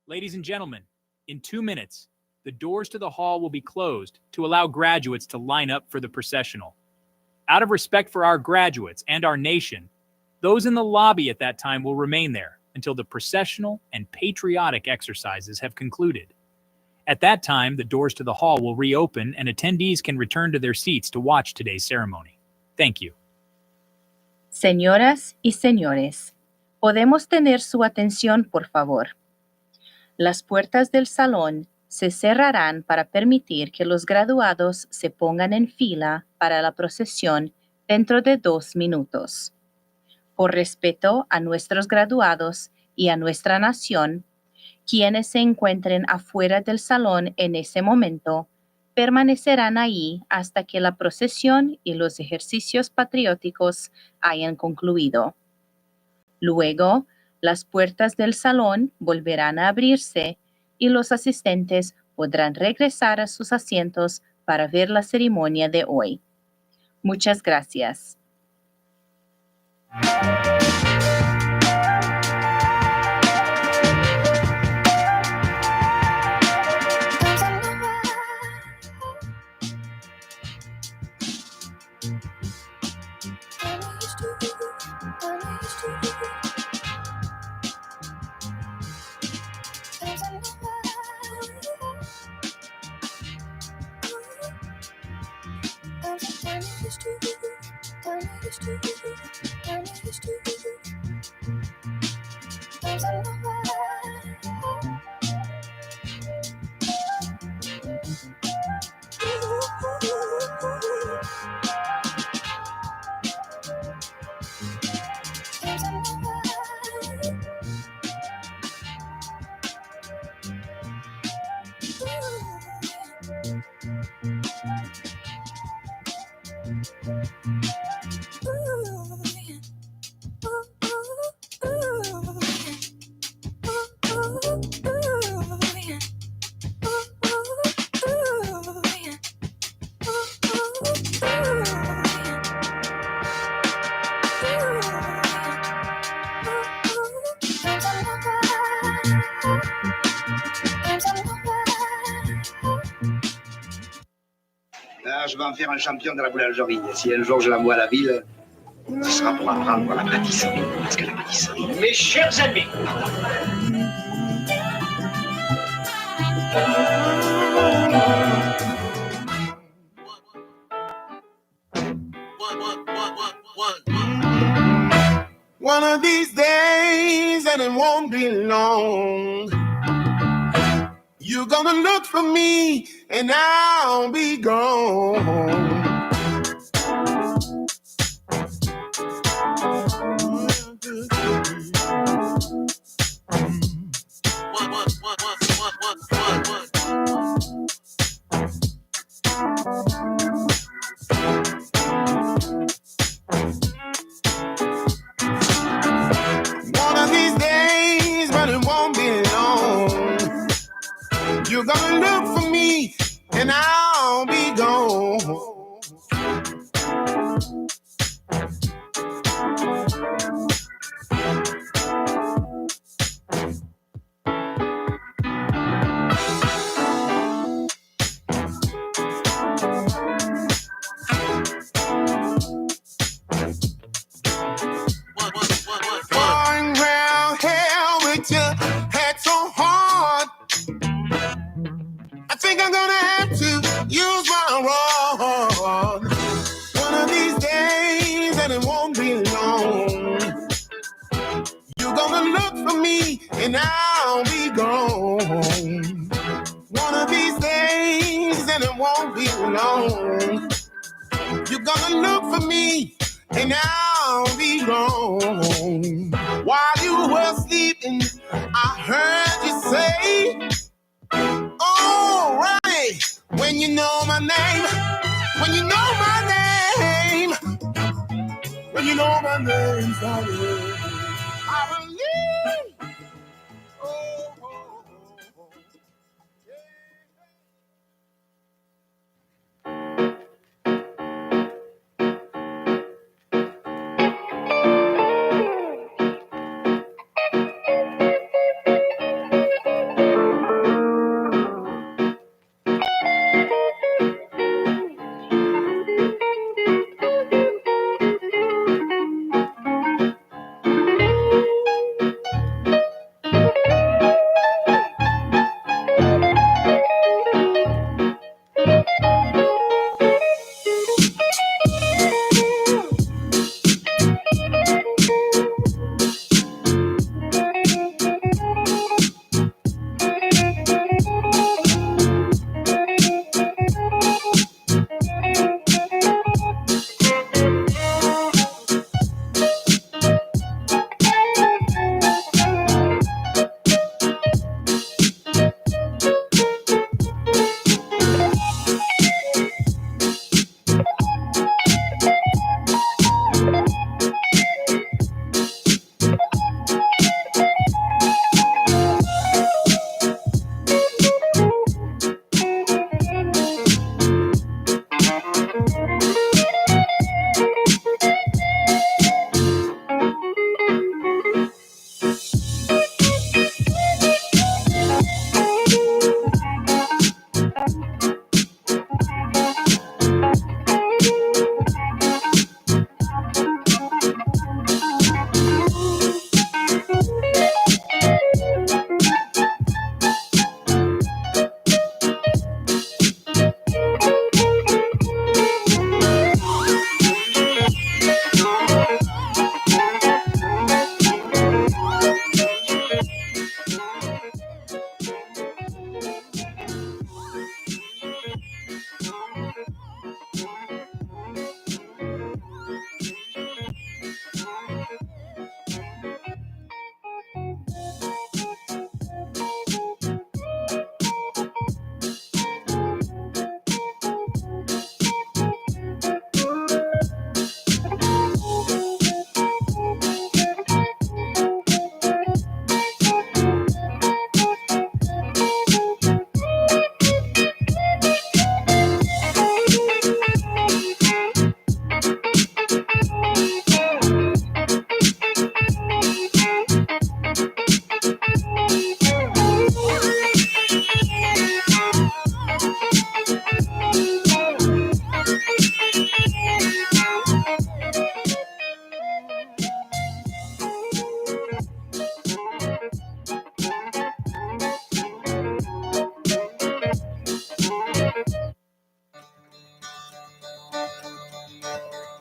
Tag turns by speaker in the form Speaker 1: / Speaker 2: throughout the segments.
Speaker 1: Ladies and gentlemen, in 2 minutes, the doors to the hall will be closed to allow graduates to line up for the processional. Out of respect for our graduates and our nation, those in the lobby at that time will remain there until the processional and patriotic exercises have concluded. At that time, the doors to the hall will reopen and attendees can return to their seats to watch today's ceremony. Thank you.
Speaker 2: Señoras y señores, ¿podemos tener su atención, por favor? Las puertas del salón se cerrarán para permitir que los graduados se pongan en fila para la procesión dentro de 2 minutos. Por respeto a nuestros graduados y a nuestra nación, quienes se encuentren afuera del salón en ese momento permanecerán ahí hasta que la procesión y los ejercicios patrióticos hayan concluido. Luego, las puertas del salón volverán a abrirse y los asistentes podrán regresar a sus asientos para ver la ceremonia de hoy. Muchas gracias.
Speaker 3: Je vais en faire un champion de la boulangerie. Si un jour je l'envoie à la ville, ce sera pour apprendre la pâtisserie. Parce que la pâtisserie... Mes chers amis,
Speaker 4: one of these days, and it won't be long, you're gonna look for me, and I'll be gone. One of these days, but it won't be long, you're gonna look for me, and I'll be gone. Going round hell with your head so hard, I think I'm gonna have to use my rod. One of these days, and it won't be long, you're gonna look for me, and I'll be gone. One of these days, and it won't be long, you're gonna look for me, and I'll be gone. While you were sleeping, I heard you say, all right, when you know my name, when you know my name, when you know my name, sorry, I believe.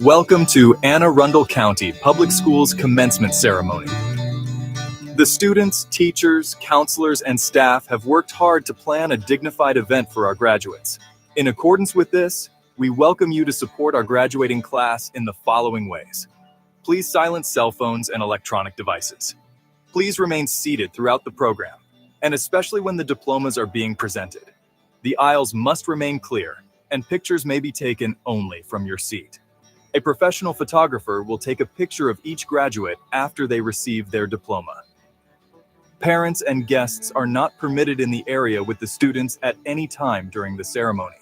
Speaker 5: Welcome to Anne Arundel County Public Schools Commencement Ceremony. The students, teachers, counselors, and staff have worked hard to plan a dignified event for our graduates. In accordance with this, we welcome you to support our graduating class in the following ways. Please silence cell phones and electronic devices. Please remain seated throughout the program, and especially when the diplomas are being presented. The aisles must remain clear, and pictures may be taken only from your seat. A professional photographer will take a picture of each graduate after they receive their diploma. Parents and guests are not permitted in the area with the students at any time during the ceremony.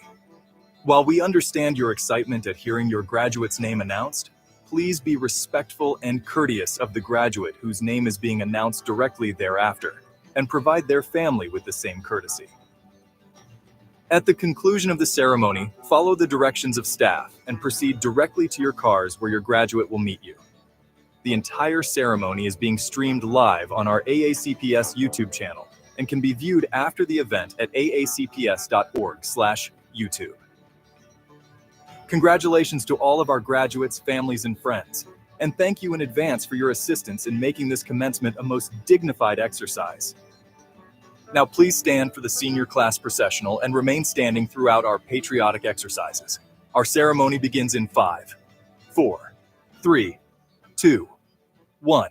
Speaker 5: While we understand your excitement at hearing your graduate's name announced, please be respectful and courteous of the graduate whose name is being announced directly thereafter, and provide their family with the same courtesy. At the conclusion of the ceremony, follow the directions of staff and proceed directly to your cars where your graduate will meet you. The entire ceremony is being streamed live on our AACPS YouTube channel and can be viewed after the event at aacps.org/YouTube. Congratulations to all of our graduates, families, and friends, and thank you in advance for your assistance in making this commencement a most dignified exercise. Now please stand for the senior class processional and remain standing throughout our patriotic exercises. Our ceremony begins in 5, 4, 3, 2, 1.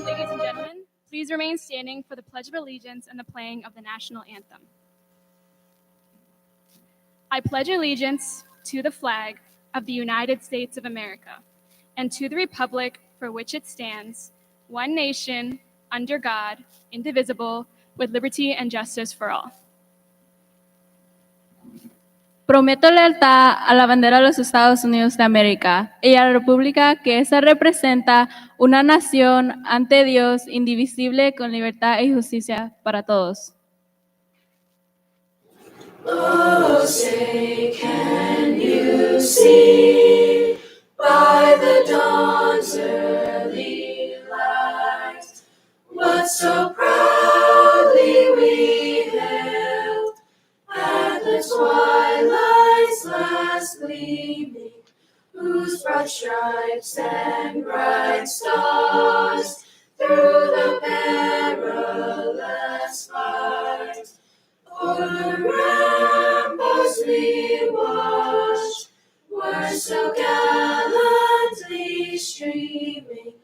Speaker 6: Ladies and gentlemen, please remain standing for the Pledge of Allegiance and the playing of the national anthem. I pledge allegiance to the flag of the United States of America and to the republic for which it stands, one nation, under God, indivisible, with liberty and justice for all.
Speaker 7: Prometo lealtad a la bandera de los Estados Unidos de América y a la república que ésta representa, una nación ante Dios indivisible con libertad y justicia para todos.
Speaker 8: Oh, say, can you see by the dawn's early light what so proudly we hailed at the twilight's last gleaming, whose broad stripes and bright stars through the perilous fight o'er the ramparts we watched were so gallantly streaming,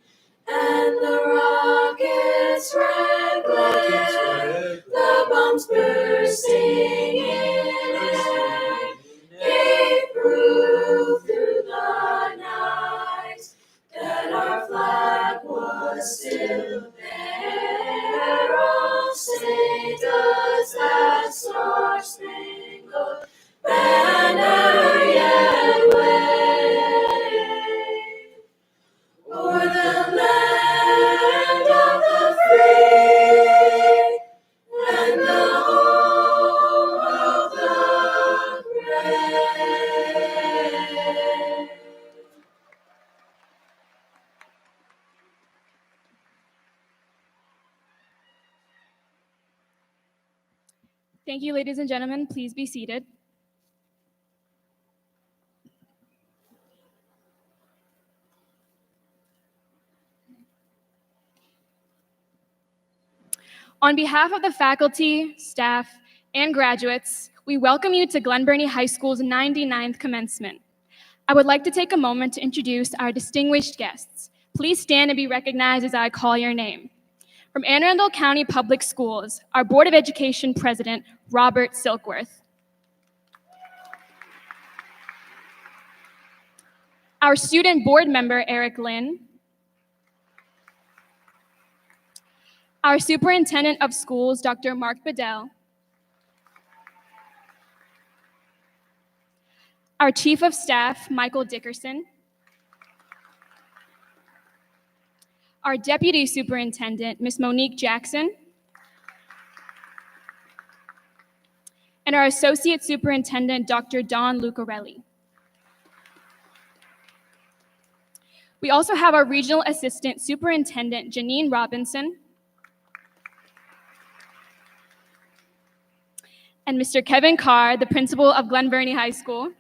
Speaker 8: and the rocket's red glare, the bombs bursting in air, gave proof through the night that our flag was still there. Oh, say does that star-spangled banner yet wave o'er the land of the free and the home of the brave?
Speaker 6: Thank you, ladies and gentlemen. Please be seated. On behalf of the faculty, staff, and graduates, we welcome you to Glen Burnie High School's 99th commencement. I would like to take a moment to introduce our distinguished guests. Please stand and be recognized as I call your name. From Anne Arundel County Public Schools, our Board of Education President, Robert Silkworth. Our Student Board Member, Eric Glen. Our Superintendent of Schools, Dr. Mark Bedell. Our Chief of Staff, Michael Dickerson. Our Deputy Superintendent, Ms. Monique Jackson. And our Associate Superintendent, Dr. Don Lucarelli. We also have our Regional Assistant Superintendent, Janine Robinson. And Mr. Kevin Carr, the principal of Glen Burnie High School.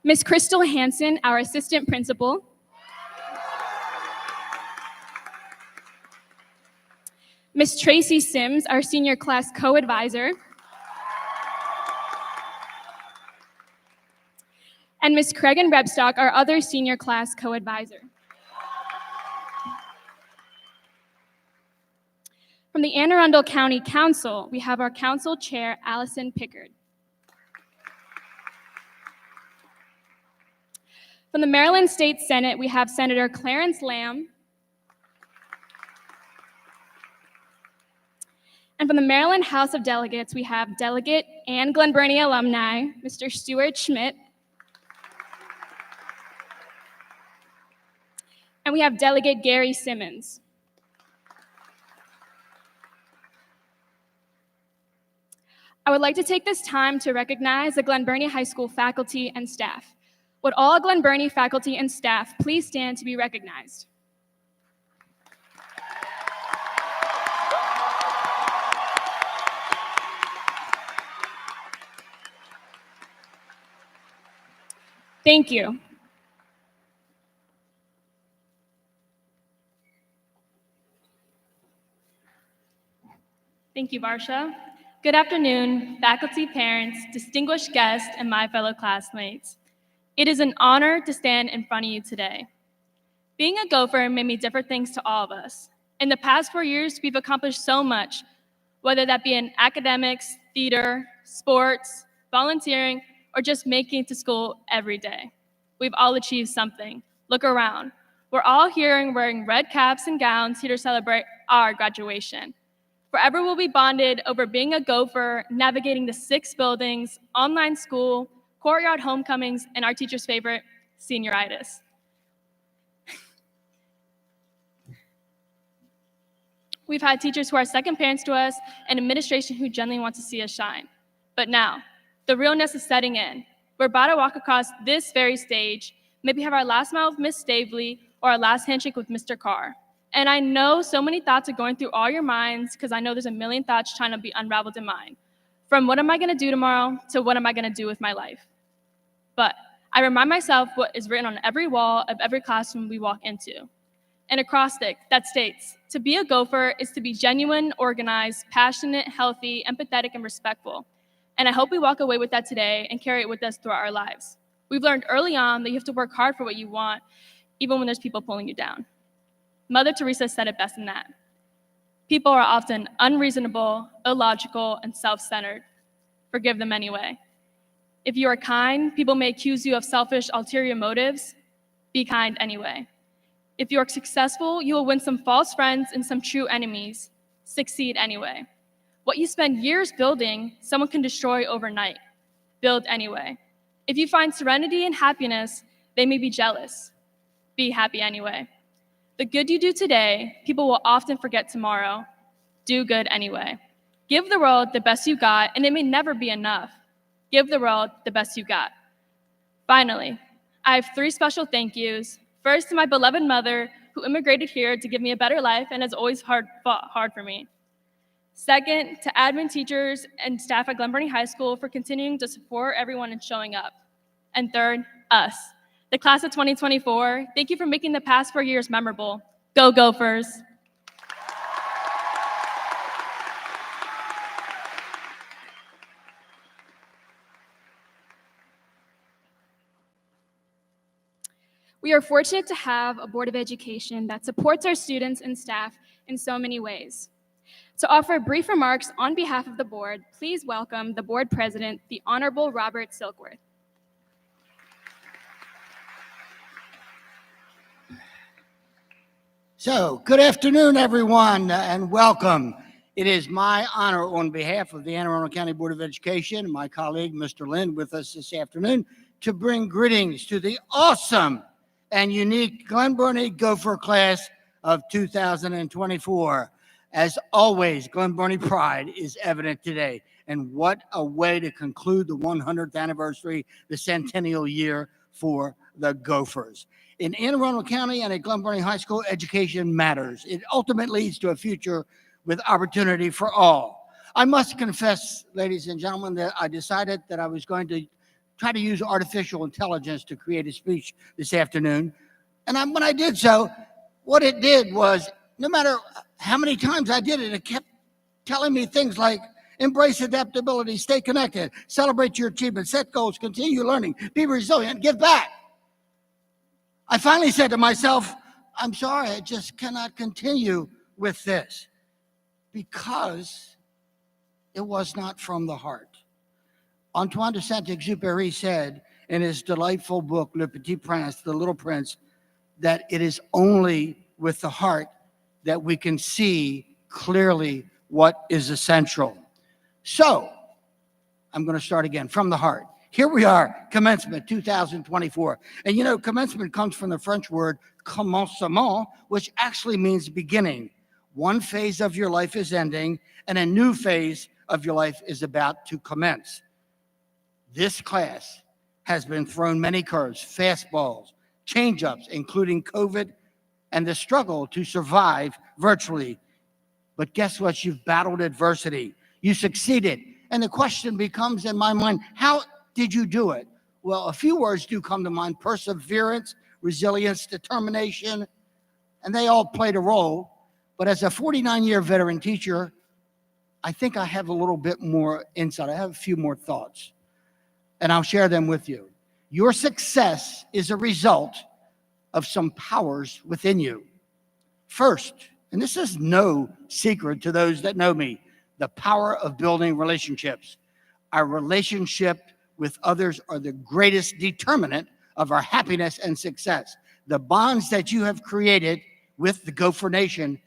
Speaker 6: Ms. Crystal Hansen, our assistant principal. Ms. Tracy Sims, our senior class co-advisor. And Ms. Cregan Rebstock, our other senior class co-advisor. From the Anne Arundel County Council, we have our council chair, Allison Pickard. From the Maryland State Senate, we have Senator Clarence Lamb. And from the Maryland House of Delegates, we have Delegate and Glen Burnie alumni, Mr. Stuart Schmidt. And we have Delegate Gary Simmons. I would like to take this time to recognize the Glen Burnie High School faculty and staff. Would all Glen Burnie faculty and staff please stand to be recognized? Thank you. Thank you, Varsha. Good afternoon, faculty, parents, distinguished guests, and my fellow classmates. It is an honor to stand in front of you today. Being a Gopher made me different things to all of us. In the past 4 years, we've accomplished so much, whether that be in academics, theater, sports, volunteering, or just making it to school every day. We've all achieved something. Look around. We're all here and wearing red caps and gowns here to celebrate our graduation. Forever we'll be bonded over being a Gopher, navigating the 6 buildings, online school, courtyard homecomings, and our teacher's favorite, senioritis. We've had teachers who are second parents to us and administration who genuinely want to see us shine. But now, the realness is setting in. We're about to walk across this very stage, maybe have our last smile with Miss Stavely or our last handshake with Mr. Carr. And I know so many thoughts are going through all your minds because I know there's a million thoughts trying to be unraveled in mine. From what am I going to do tomorrow to what am I going to do with my life? But I remind myself what is written on every wall of every classroom we walk into. An acrostic that states, to be a Gopher is to be genuine, organized, passionate, healthy, empathetic, and respectful. And I hope we walk away with that today and carry it with us throughout our lives. We've learned early on that you have to work hard for what you want, even when there's people pulling you down. Mother Teresa said it best in that. People are often unreasonable, illogical, and self-centered. Forgive them anyway. If you are kind, people may accuse you of selfish, ulterior motives. Be kind anyway. If you are successful, you will win some false friends and some true enemies. Succeed anyway. What you spend years building, someone can destroy overnight. Build anyway. If you find serenity and happiness, they may be jealous. Be happy anyway. The good you do today, people will often forget tomorrow. Do good anyway. Give the world the best you got, and it may never be enough. Give the world the best you got. Finally, I have 3 special thank yous. First, to my beloved mother, who immigrated here to give me a better life and has always fought hard for me. Second, to admin teachers and staff at Glen Burnie High School for continuing to support everyone and showing up. And third, us, the class of 2024. Thank you for making the past 4 years memorable. Go Gophers! We are fortunate to have a Board of Education that supports our students and staff in so many ways. To offer brief remarks on behalf of the board, please welcome the board president, the Honorable Robert Silkworth.
Speaker 9: So, good afternoon, everyone, and welcome. It is my honor on behalf of the Anne Arundel County Board of Education and my colleague, Mr. Glen, with us this afternoon, to bring greetings to the awesome and unique Glen Burnie Gopher class of 2024. As always, Glen Burnie pride is evident today. And what a way to conclude the 100th anniversary, the centennial year for the Gophers. In Anne Arundel County and at Glen Burnie High School, education matters. It ultimately leads to a future with opportunity for all. I must confess, ladies and gentlemen, that I decided that I was going to try to use artificial intelligence to create a speech this afternoon. And when I did so, what it did was, no matter how many times I did it, it kept telling me things like, embrace adaptability, stay connected, celebrate your achievements, set goals, continue learning, be resilient, give back. I finally said to myself, I'm sorry, I just cannot continue with this because it was not from the heart. Antoine de Saint-Exupéry said in his delightful book, Le Petit Prince, The Little Prince, that it is only with the heart that we can see clearly what is essential. So, I'm going to start again from the heart. Here we are, Commencement 2024. And you know, commencement comes from the French word commencement, which actually means beginning. One phase of your life is ending, and a new phase of your life is about to commence. This class has been thrown many curves, fastballs, change-ups, including COVID and the struggle to survive virtually. But guess what? You've battled adversity. You succeeded. And the question becomes in my mind, how did you do it? Well, a few words do come to mind: perseverance, resilience, determination, and they all played a role. But as a 49-year veteran teacher, I think I have a little bit more insight. I have a few more thoughts, and I'll share them with you. Your success is a result of some powers within you. First, and this is no secret to those that know me, the power of building relationships. Our relationship with others are the greatest determinant of our happiness and success. The bonds that you have created with the Gopher Nation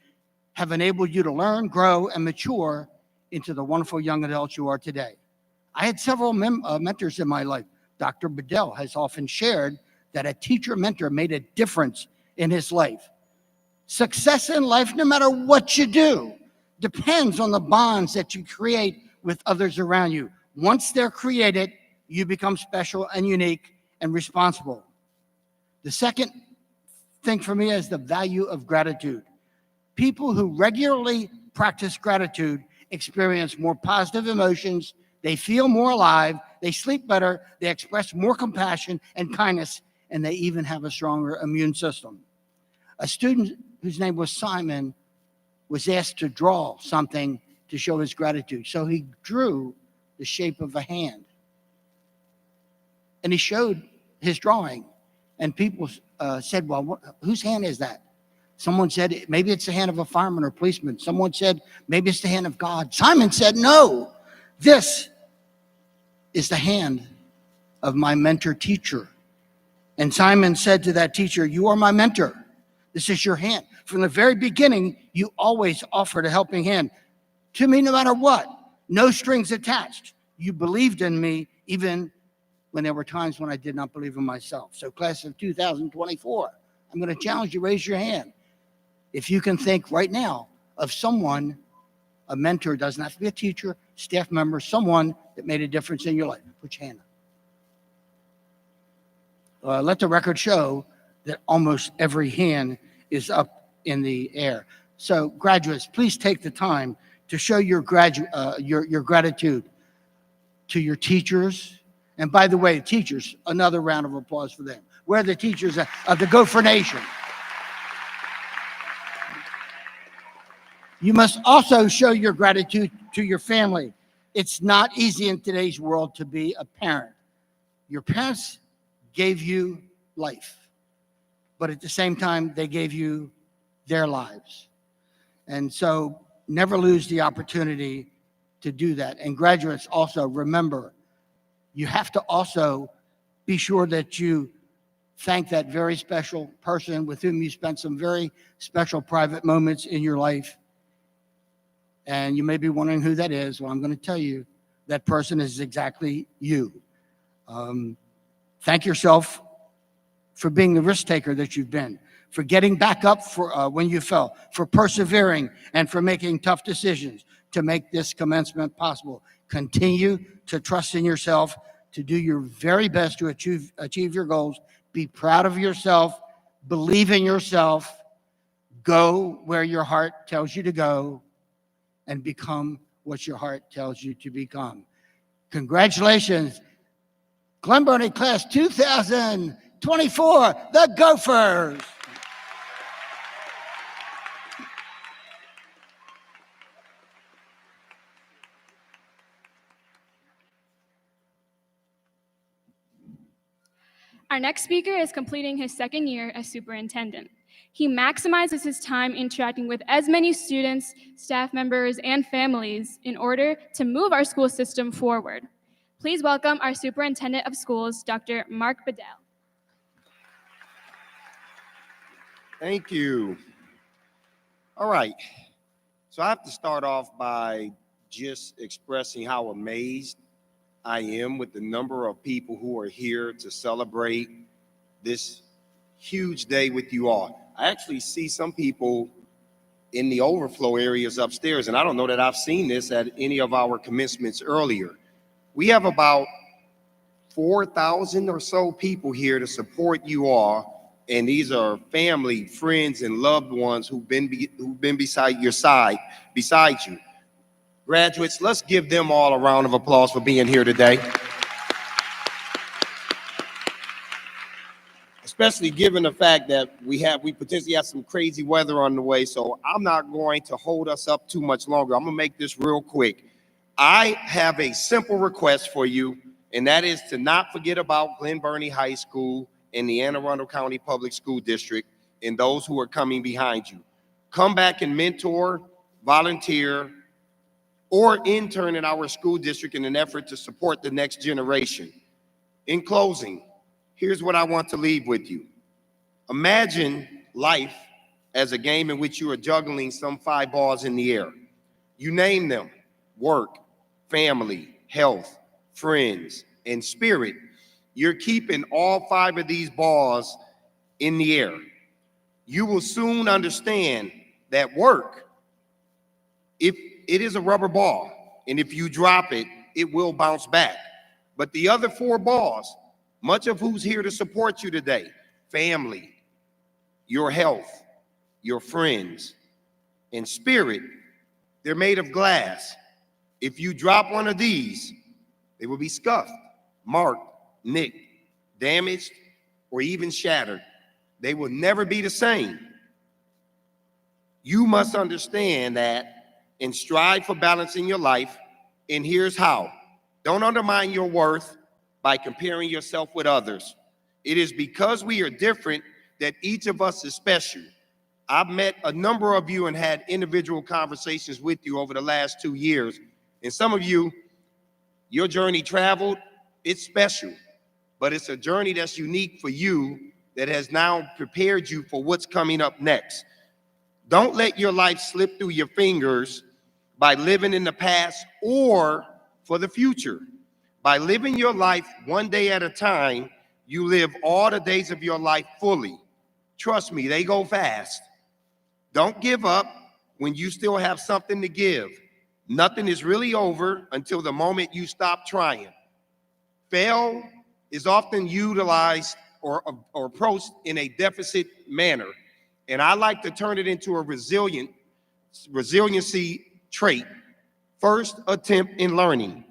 Speaker 9: have enabled you to learn, grow, and mature into the wonderful young adults you are today. I had several mentors in my life. Dr. Bedell has often shared that a teacher mentor made a difference in his life. Success in life, no matter what you do, depends on the bonds that you create with others around you. Once they're created, you become special and unique and responsible. The second thing for me is the value of gratitude. People who regularly practice gratitude experience more positive emotions, they feel more alive, they sleep better, they express more compassion and kindness, and they even have a stronger immune system. A student whose name was Simon was asked to draw something to show his gratitude. So he drew the shape of a hand. And he showed his drawing. And people said, well, whose hand is that? Someone said, maybe it's the hand of a fireman or policeman. Someone said, maybe it's the hand of God. Simon said, no, this is the hand of my mentor teacher. And Simon said to that teacher, you are my mentor. This is your hand. From the very beginning, you always offered a helping hand to me no matter what. No strings attached. You believed in me even when there were times when I did not believe in myself. So class of 2024, I'm going to challenge you, raise your hand. If you can think right now of someone, a mentor, doesn't have to be a teacher, staff member, someone that made a difference in your life. Put your hand up. Let the record show that almost every hand is up in the air. So graduates, please take the time to show your gratitude to your teachers. And by the way, teachers, another round of applause for them. We're the teachers of the Gopher Nation. You must also show your gratitude to your family. It's not easy in today's world to be a parent. Your parents gave you life, but at the same time, they gave you their lives. And so never lose the opportunity to do that. And graduates, also remember, you have to also be sure that you thank that very special person with whom you spent some very special private moments in your life. And you may be wondering who that is. Well, I'm going to tell you, that person is exactly you. Thank yourself for being the risk taker that you've been, for getting back up for when you fell, for persevering, and for making tough decisions to make this commencement possible. Continue to trust in yourself, to do your very best to achieve your goals. Be proud of yourself, believe in yourself, go where your heart tells you to go, and become what your heart tells you to become. Congratulations, Glen Burnie Class 2024, the Gophers.
Speaker 6: Our next speaker is completing his second year as superintendent. He maximizes his time interacting with as many students, staff members, and families in order to move our school system forward. Please welcome our Superintendent of Schools, Dr. Mark Bedell.
Speaker 10: Thank you. All right. So I have to start off by just expressing how amazed I am with the number of people who are here to celebrate this huge day with you all. I actually see some people in the overflow areas upstairs, and I don't know that I've seen this at any of our commencements earlier. We have about 4,000 or so people here to support you all, and these are family, friends, and loved ones who've been beside you. Graduates, let's give them all a round of applause for being here today. especially given the fact that we potentially have some crazy weather on the way. So I'm not going to hold us up too much longer. I'm gonna make this real quick. I have a simple request for you, and that is to not forget about Glen Burnie High School and the Anne Arundel County Public School District and those who are coming behind you. Come back and mentor, volunteer, or intern in our school district in an effort to support the next generation. In closing, here's what I want to leave with you. Imagine life as a game in which you are juggling some 5 balls in the air. You name them: work, family, health, friends, and spirit. You're keeping all 5 of these balls in the air. You will soon understand that work, if it is a rubber ball, and if you drop it, it will bounce back. But the other 4 balls, much of who's here to support you today, family, your health, your friends, and spirit, they're made of glass. If you drop one of these, they will be scuffed, marked, nicked, damaged, or even shattered. They will never be the same. You must understand that and strive for balance in your life, and here's how. Don't undermine your worth by comparing yourself with others. It is because we are different that each of us is special. I've met a number of you and had individual conversations with you over the last 2 years. And some of you, your journey traveled, it's special, but it's a journey that's unique for you that has now prepared you for what's coming up next. Don't let your life slip through your fingers by living in the past or for the future. By living your life one day at a time, you live all the days of your life fully. Trust me, they go fast. Don't give up when you still have something to give. Nothing is really over until the moment you stop trying. Fail is often utilized or approached in a deficit manner, and I like to turn it into a resiliency trait. First attempt in learning.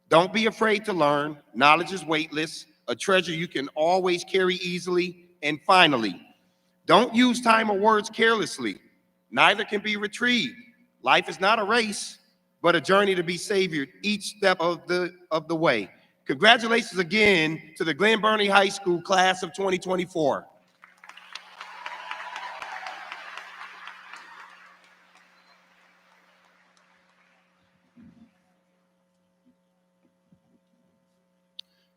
Speaker 10: Don't be afraid to learn. Knowledge is weightless, a treasure you can always carry easily. And finally, don't use time or words carelessly. Neither can be retrieved. Life is not a race, but a journey to be savored each step of the way. Congratulations again to the Glen Burnie High School class of 2024.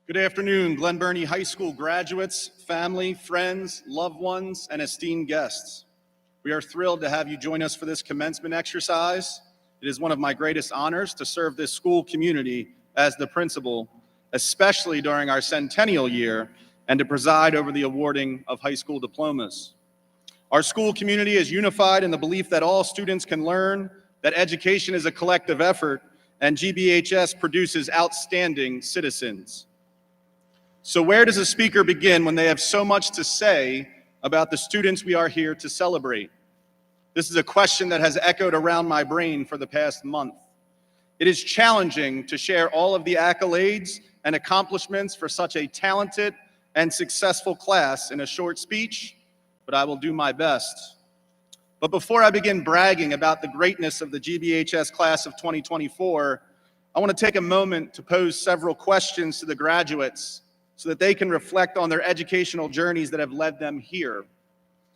Speaker 11: Good afternoon, Glen Burnie High School graduates, family, friends, loved ones, and esteemed guests. We are thrilled to have you join us for this commencement exercise. It is one of my greatest honors to serve this school community as the principal, especially during our centennial year, and to preside over the awarding of high school diplomas. Our school community is unified in the belief that all students can learn, that education is a collective effort, and GBHS produces outstanding citizens. So where does a speaker begin when they have so much to say about the students we are here to celebrate? This is a question that has echoed around my brain for the past month. It is challenging to share all of the accolades and accomplishments for such a talented and successful class in a short speech, but I will do my best. But before I begin bragging about the greatness of the GBHS class of 2024, I want to take a moment to pose several questions to the graduates so that they can reflect on their educational journeys that have led them here.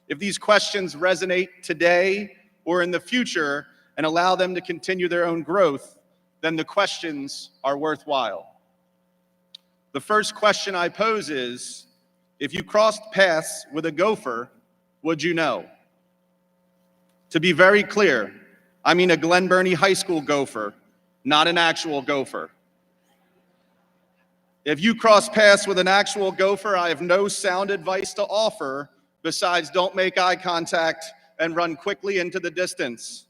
Speaker 11: If these questions resonate today or in the future and allow them to continue their own growth, then the questions are worthwhile. The first question I pose is, if you crossed paths with a gopher, would you know? To be very clear, I mean a Glen Burnie High School gopher, not an actual gopher. If you cross paths with an actual gopher, I have no sound advice to offer besides don't make eye contact and run quickly into the distance.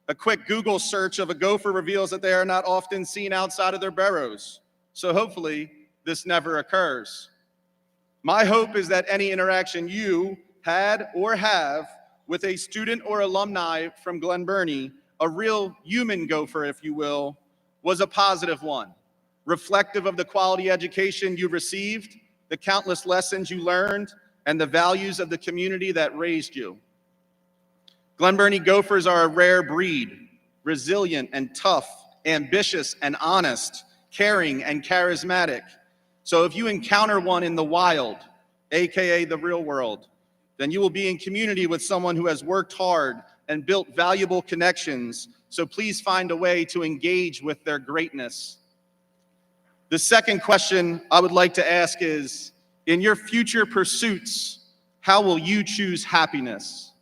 Speaker 11: A quick Google search of a gopher reveals that they are not often seen outside of their burrows. So hopefully this never occurs. My hope is that any interaction you had or have with a student or alumni from Glen Burnie, a real human gopher, if you will, was a positive one, reflective of the quality education you received, the countless lessons you learned, and the values of the community that raised you. Glen Burnie Gophers are a rare breed, resilient and tough, ambitious and honest, caring and charismatic. So if you encounter one in the wild, AKA the real world, then you will be in community with someone who has worked hard and built valuable connections. So please find a way to engage with their greatness. The second question I would like to ask is, in your future pursuits, how will you choose happiness?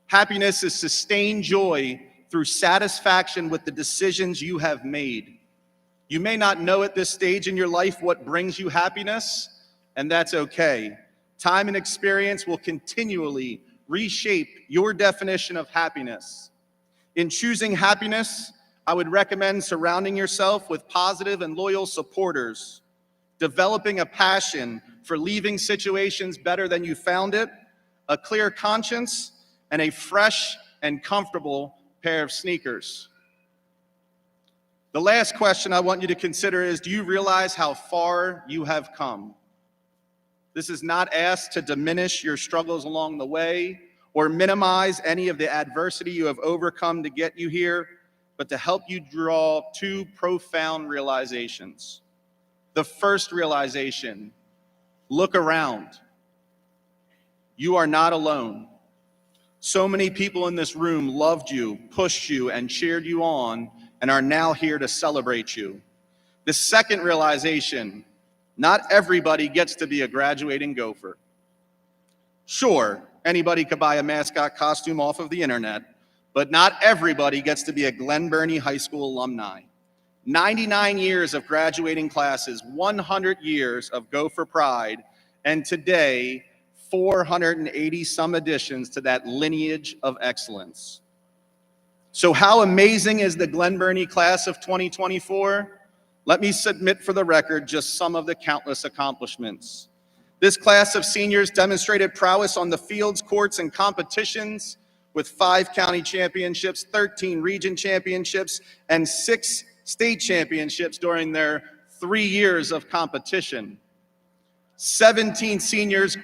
Speaker 11: Happiness is sustained joy through satisfaction with the decisions you have made. You may not know at this stage in your life what brings you happiness, and that's okay. Time and experience will continually reshape your definition of happiness. In choosing happiness, I would recommend surrounding yourself with positive and loyal supporters, developing a passion for leaving situations better than you found it, a clear conscience, and a fresh and comfortable pair of sneakers. The last question I want you to consider is, do you realize how far you have come? This is not asked to diminish your struggles along the way or minimize any of the adversity you have overcome to get you here, but to help you draw two profound realizations. The first realization, look around. You are not alone. So many people in this room loved you, pushed you, and cheered you on, and are now here to celebrate you. The second realization, not everybody gets to be a graduating Gopher. Sure, anybody could buy a mascot costume off of the internet, but not everybody gets to be a Glen Burnie High School alumni. 99 years of graduating classes, 100 years of Gopher pride, and today, 480 some additions to that lineage of excellence. So how amazing is the Glen Burnie class of 2024? Let me submit for the record just some of the countless accomplishments. This class of seniors demonstrated prowess on the fields, courts, and competitions with 5 county championships, 13 region championships, and 6 state championships during their 3 years of competition. 17 seniors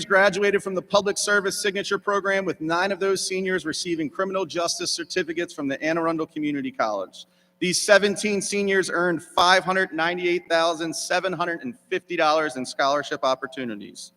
Speaker 11: graduated from the Public Service Signature Program, with 9 of those seniors receiving criminal justice certificates from the Anne Arundel Community College. These 17 seniors earned $598,750 in scholarship opportunities.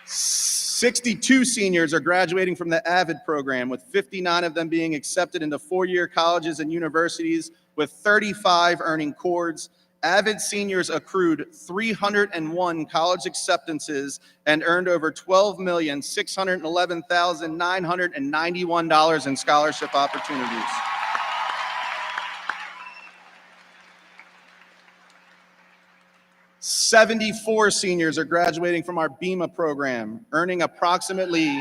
Speaker 11: "62 seniors are graduating from the AVID program, with 59 of them being accepted into 4-year colleges and universities, with 35 earning cords. AVID seniors accrued 301 college acceptances and earned over $12,611,991 in scholarship opportunities. "74 seniors are graduating from our BEMA program, earning approximately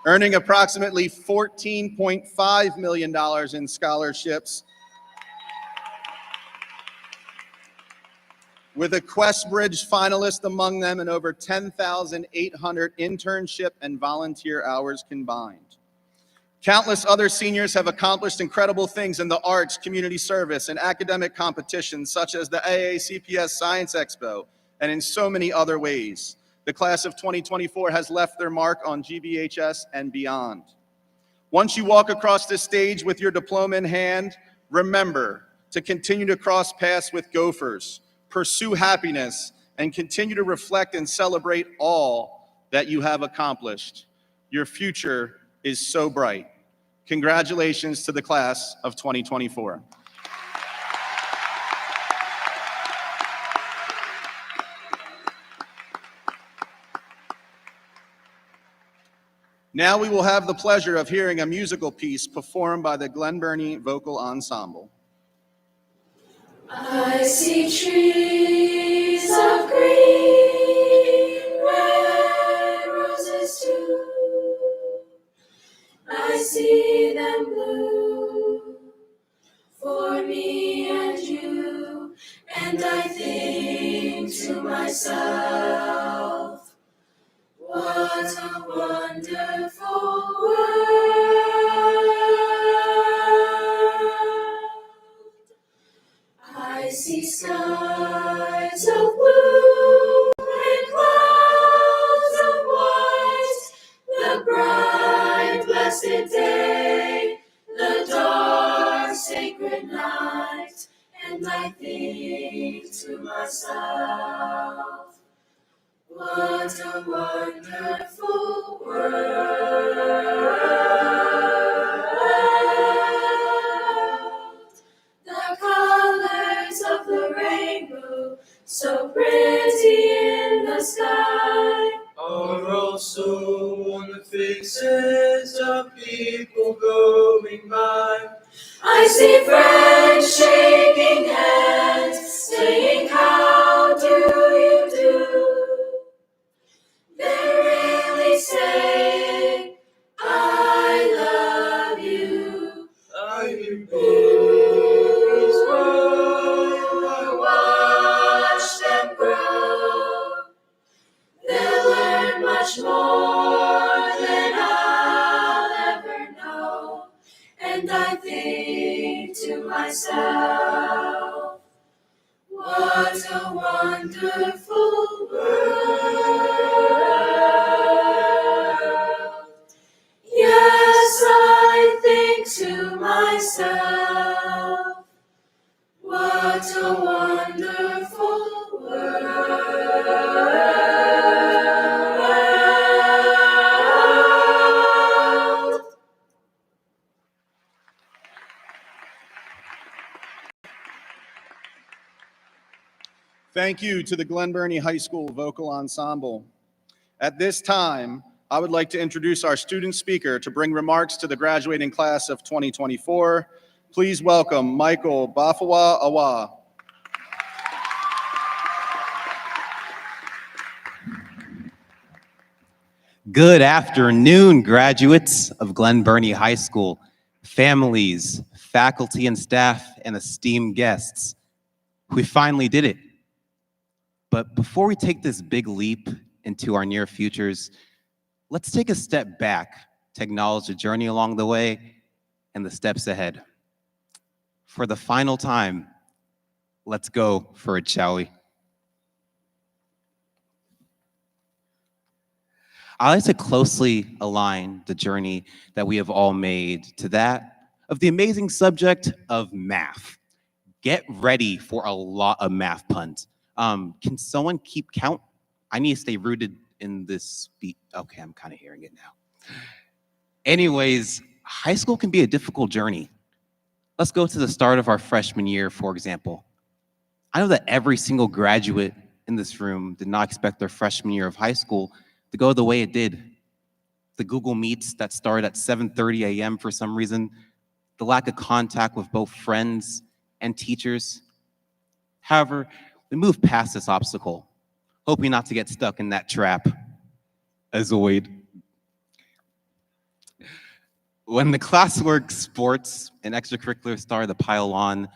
Speaker 11: $14.5 million in scholarships, with a QuestBridge finalist among them and over 10,800 internship and volunteer hours combined. Countless other seniors have accomplished incredible things in the arts, community service, and academic competitions such as the AACPS Science Expo, and in so many other ways. The class of 2024 has left their mark on GBHS and beyond. Once you walk across this stage with your diploma in hand, remember to continue to cross paths with Gophers, pursue happiness, and continue to reflect and celebrate all that you have accomplished. Your future is so bright. Congratulations to the class of 2024. Now we will have the pleasure of hearing a musical piece performed by the Glen Burnie Vocal Ensemble.
Speaker 8: I see trees of green, red roses too. I see them blue for me and you, and I think to myself, What a wonderful world. I see skies of blue and clouds of white, the bright blessed day, the dark sacred night, and I think to myself, what a wonderful world. The colors of the rainbow, so pretty in the sky,
Speaker 12: are also on the faces of people going by.
Speaker 8: I see friends shaking hands, saying, how do you do? They're really saying, I love you.
Speaker 12: Are you babies grow?
Speaker 8: Watch them grow. They'll learn much more than I'll ever know. And I think to myself, what a wonderful world. Yes, I think to myself, what a wonderful world.
Speaker 11: Thank you to the Glen Burnie High School Vocal Ensemble. At this time, I would like to introduce our student speaker to bring remarks to the graduating class of 2024. Please welcome Michael Bafawa Awa.
Speaker 13: Good afternoon, graduates of Glen Burnie High School, families, faculty and staff, and esteemed guests. We finally did it. But before we take this big leap into our near futures, let's take a step back to acknowledge the journey along the way and the steps ahead. For the final time, let's go for it, shall we? I like to closely align the journey that we have all made to that of the amazing subject of math. Get ready for a lot of math puns. Can someone keep count? I need to stay rooted in this beat. Okay, I'm kind of hearing it now. Anyways, high school can be a difficult journey. Let's go to the start of our freshman year, for example. I know that every single graduate in this room did not expect their freshman year of high school to go the way it did. The Google Meets that started at 7:30 a.m. for some reason, the lack of contact with both friends and teachers. However, we moved past this obstacle, hoping not to get stuck in that trap. As always. When the classwork, sports, and extracurriculars started to pile on,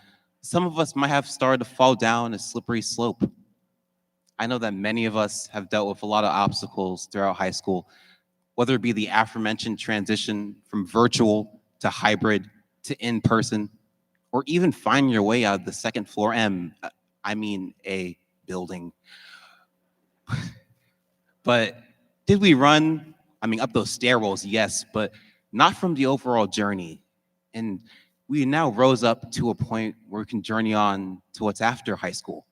Speaker 13: some of us might have started to fall down a slippery slope. I know that many of us have dealt with a lot of obstacles throughout high school, whether it be the aforementioned transition from virtual to hybrid to in-person, or even finding your way out of the second floor A building. But did we run? Up those stairwells, yes, but not from the overall journey. And we now rose up to a point where we can journey on to what's after high school.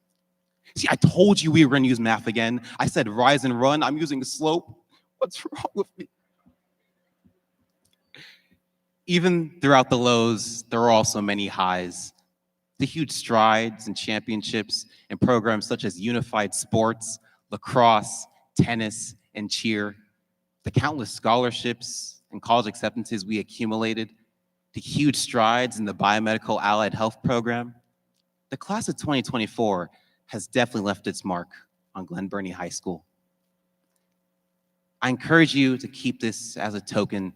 Speaker 13: See, I told you we were gonna use math again. I said rise and run, I'm using slope. What's wrong with me? Even throughout the lows, there are also many highs. The huge strides and championships in programs such as unified sports, lacrosse, tennis, and cheer. The countless scholarships and college acceptances we accumulated. The huge strides in the biomedical allied health program. The class of 2024 has definitely left its mark on Glen Burnie High School. I encourage you to keep this as a token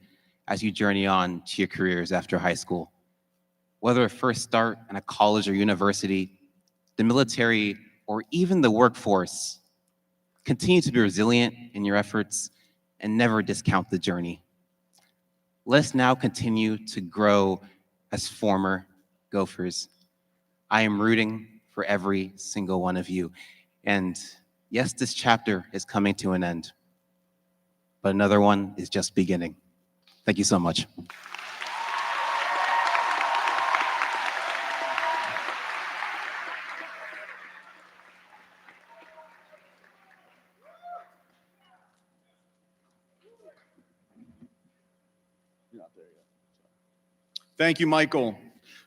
Speaker 13: as you journey on to your careers after high school. Whether a first start in a college or university, the military, or even the workforce, continue to be resilient in your efforts and never discount the journey. Let's now continue to grow as former Gophers. I am rooting for every single one of you. And yes, this chapter is coming to an end, but another one is just beginning. Thank you so much.
Speaker 11: Thank you, Michael.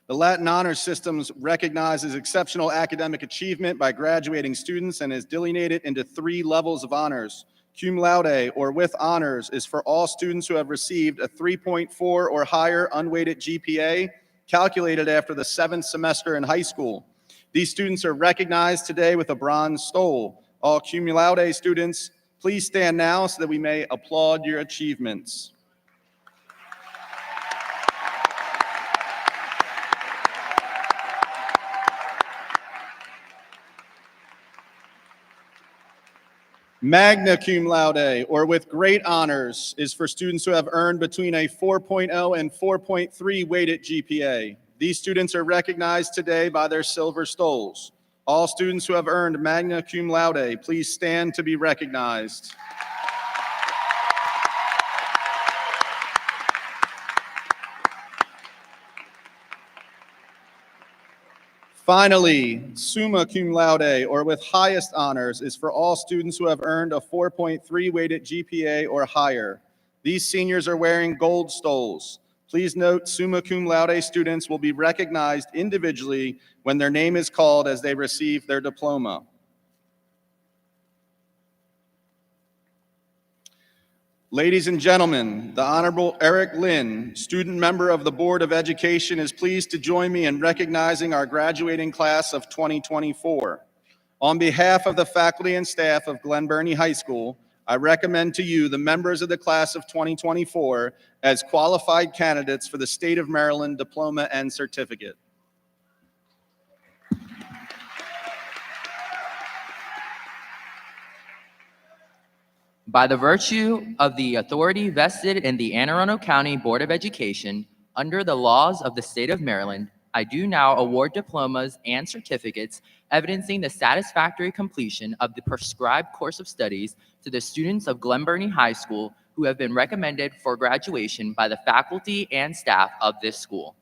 Speaker 11: The Latin Honors Systems recognizes exceptional academic achievement by graduating students and is delineated into 3 levels of honors. Cum laude, or with honors, is for all students who have received a 3.4 or higher unweighted GPA calculated after the 7th semester in high school. These students are recognized today with a bronze stole. All cum laude students, please stand now so that we may applaud your achievements. Magna cum laude, or with great honors, is for students who have earned between a 4.0 and 4.3 weighted GPA. These students are recognized today by their silver stoles. All students who have earned magna cum laude, please stand to be recognized. Finally, summa cum laude, or with highest honors, is for all students who have earned a 4.3 weighted GPA or higher. These seniors are wearing gold stoles. Please note, summa cum laude students will be recognized individually when their name is called as they receive their diploma. Ladies and gentlemen, the Honorable Eric Glen, student member of the Board of Education, is pleased to join me in recognizing our graduating class of 2024. On behalf of the faculty and staff of Glen Burnie High School, I recommend to you the members of the class of 2024 as qualified candidates for the State of Maryland Diploma and Certificate.
Speaker 14: By the virtue of the authority vested in the Anne Arundel County Board of Education, under the laws of the state of Maryland, I do now award diplomas and certificates evidencing the satisfactory completion of the prescribed course of studies to the students of Glen Burnie High School who have been recommended for graduation by the faculty and staff of this school.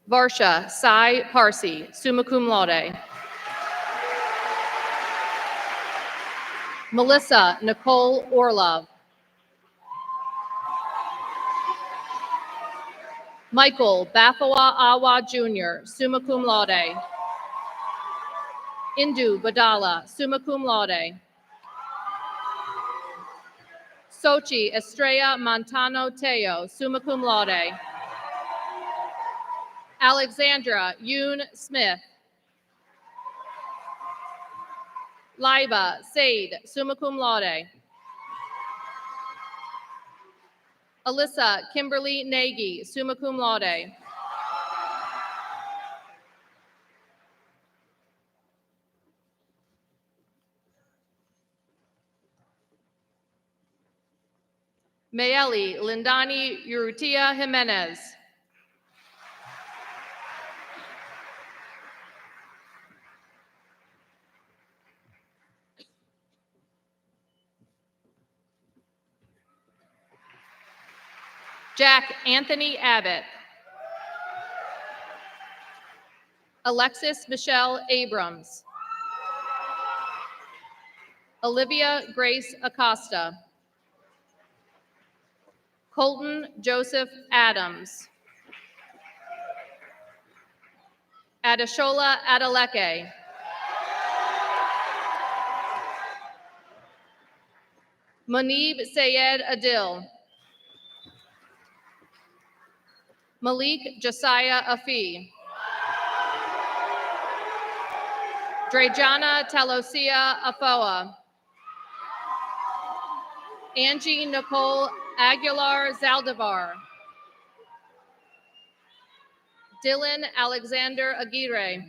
Speaker 15: Varsha Sai Parsi, summa cum laude. Melissa Nicole Orlov. Michael Bafawa Awa Jr., summa cum laude. Indu Badala, summa cum laude. Sochi Estrella Montano Teo, summa cum laude. Alexandra Yoon Smith. Laiba Said, summa cum laude. Alyssa Kimberly Nagy, summa cum laude. Mayeli Lindani Urrutia Jimenez. Jack Anthony Abbott. Alexis Michelle Abrams. Olivia Grace Acosta. Colton Joseph Adams. Adeshola Adeleke. Munib Sayed Adil. Malik Josiah Afi. Drejana Talosia Afoa. Angie Nicole Aguilar Zaldivar. Dylan Alexander Aguirre.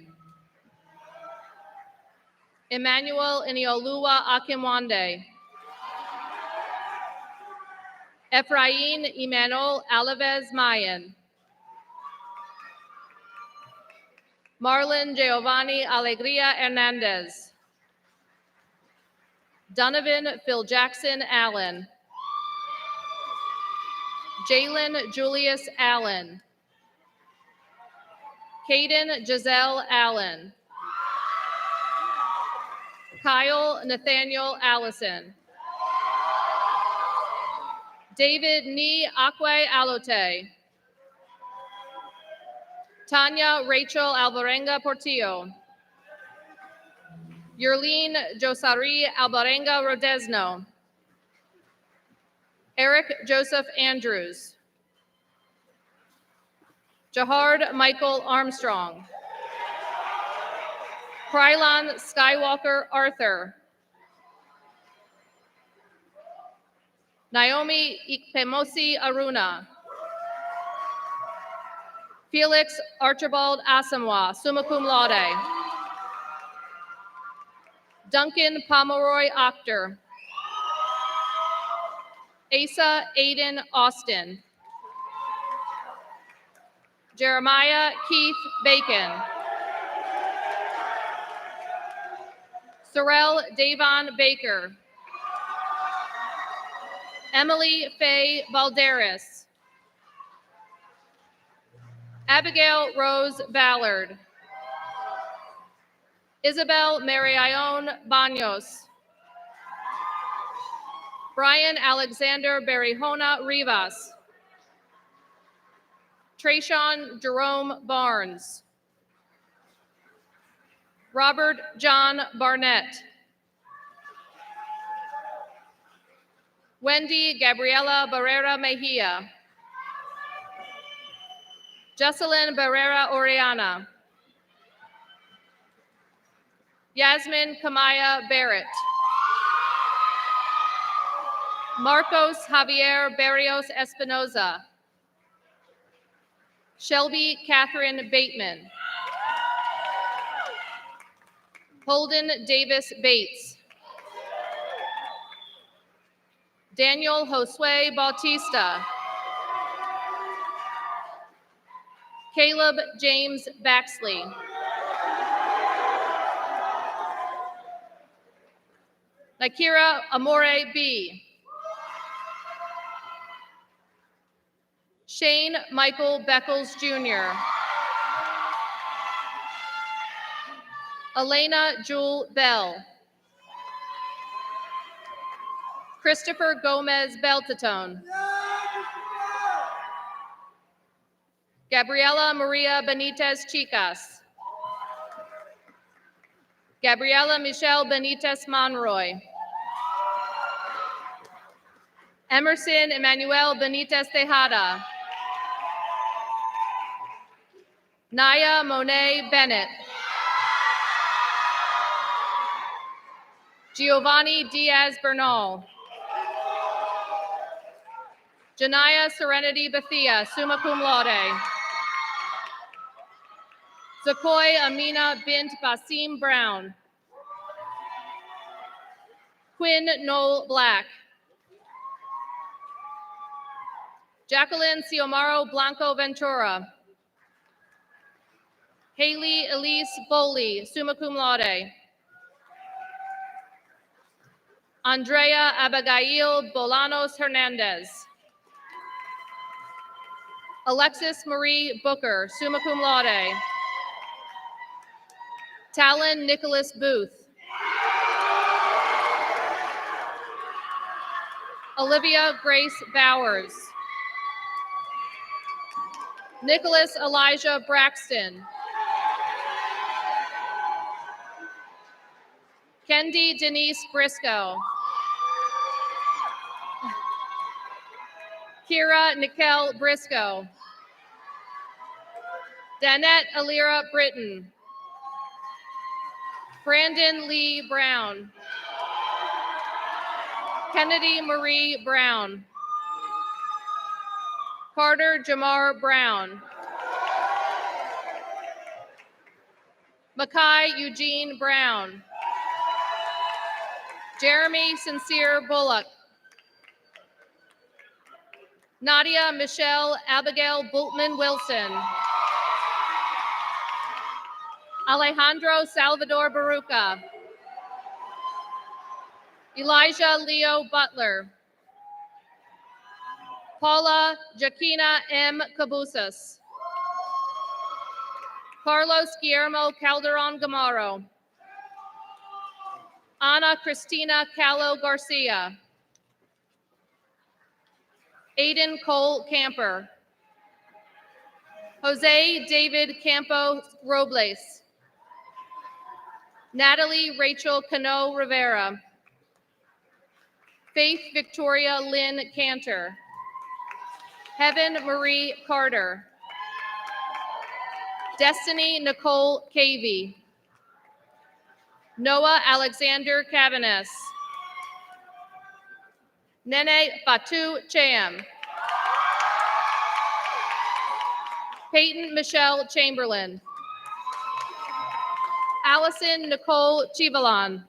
Speaker 15: Emmanuel Inioluwa Akinwande. Efrain Imanol Alaves Mayan. Marlon Giovanni Alegria Hernandez. Donovan Phil Jackson Allen. Jalen Julius Allen. Caden Giselle Allen. Kyle Nathaniel Allison. David Ni Akwe Alote. Tanya Rachel Alvarenga Portillo. Yerline Josari Alvarenga Rodesno. Eric Joseph Andrews. Jahard Michael Armstrong. Krylon Skywalker Arthur. Naomi Ikpemosi Aruna. Felix Archibald Asamoah, summa cum laude. Duncan Pomeroy Octor. Asa Aiden Austin. Jeremiah Keith Bacon. Sorrel Davon Baker. Emily Faye Balderas. Abigail Rose Ballard. Isabel Marion Baños. Brian Alexander Berrijona Rivas. Trayshawn Jerome Barnes. Robert John Barnett. Wendy Gabriela Barrera Mejia. Jocelyn Barrera Oriana. Yasmin Kamaya Barrett. Marcos Javier Barrios Espinoza. Shelby Catherine Bateman. Holden Davis Bates. Daniel Josue Bautista. Caleb James Baxley. Nakira Amore B. Shane Michael Beckles Jr. Elena Jewel Bell. Christopher Gomez Beltatone. Gabriela Maria Benitez Chicas. Gabriela Michelle Benitez Monroy. Emerson Emmanuel Benitez Tejada. Naya Monet Bennett. Giovanni Diaz Bernal. Janaya Serenity Bethia, summa cum laude. Zakoy Amina bint Basim Brown. Quinn Noel Black. Jacqueline Xiomaro Blanco Ventura. Haley Elise Foley, summa cum laude. Andrea Abigail Bolanos Hernandez. Alexis Marie Booker, summa cum laude. Talon Nicholas Booth. Olivia Grace Bowers. Nicholas Elijah Braxton. Kendi Denise Briscoe. Kira Nicole Briscoe. Danette Alira Britton. Brandon Lee Brown. Kennedy Marie Brown. Carter Jamar Brown. Makai Eugene Brown. Jeremy Sincere Bullock. Nadia Michelle Abigail Bultman Wilson. Alejandro Salvador Baruca. Elijah Leo Butler. Paula Jaquina M. Cabusas. Carlos Guillermo Calderon Gamaro. Ana Cristina Callo Garcia. Aiden Cole Camper. Jose David Campo Robles. Natalie Rachel Cano Rivera. Faith Victoria Lynn Cantor. Heaven Marie Carter. Destiny Nicole Cavey. Noah Alexander Cavanes. Nene Batu Cham. Peyton Michelle Chamberlain. Allison Nicole Chivalan.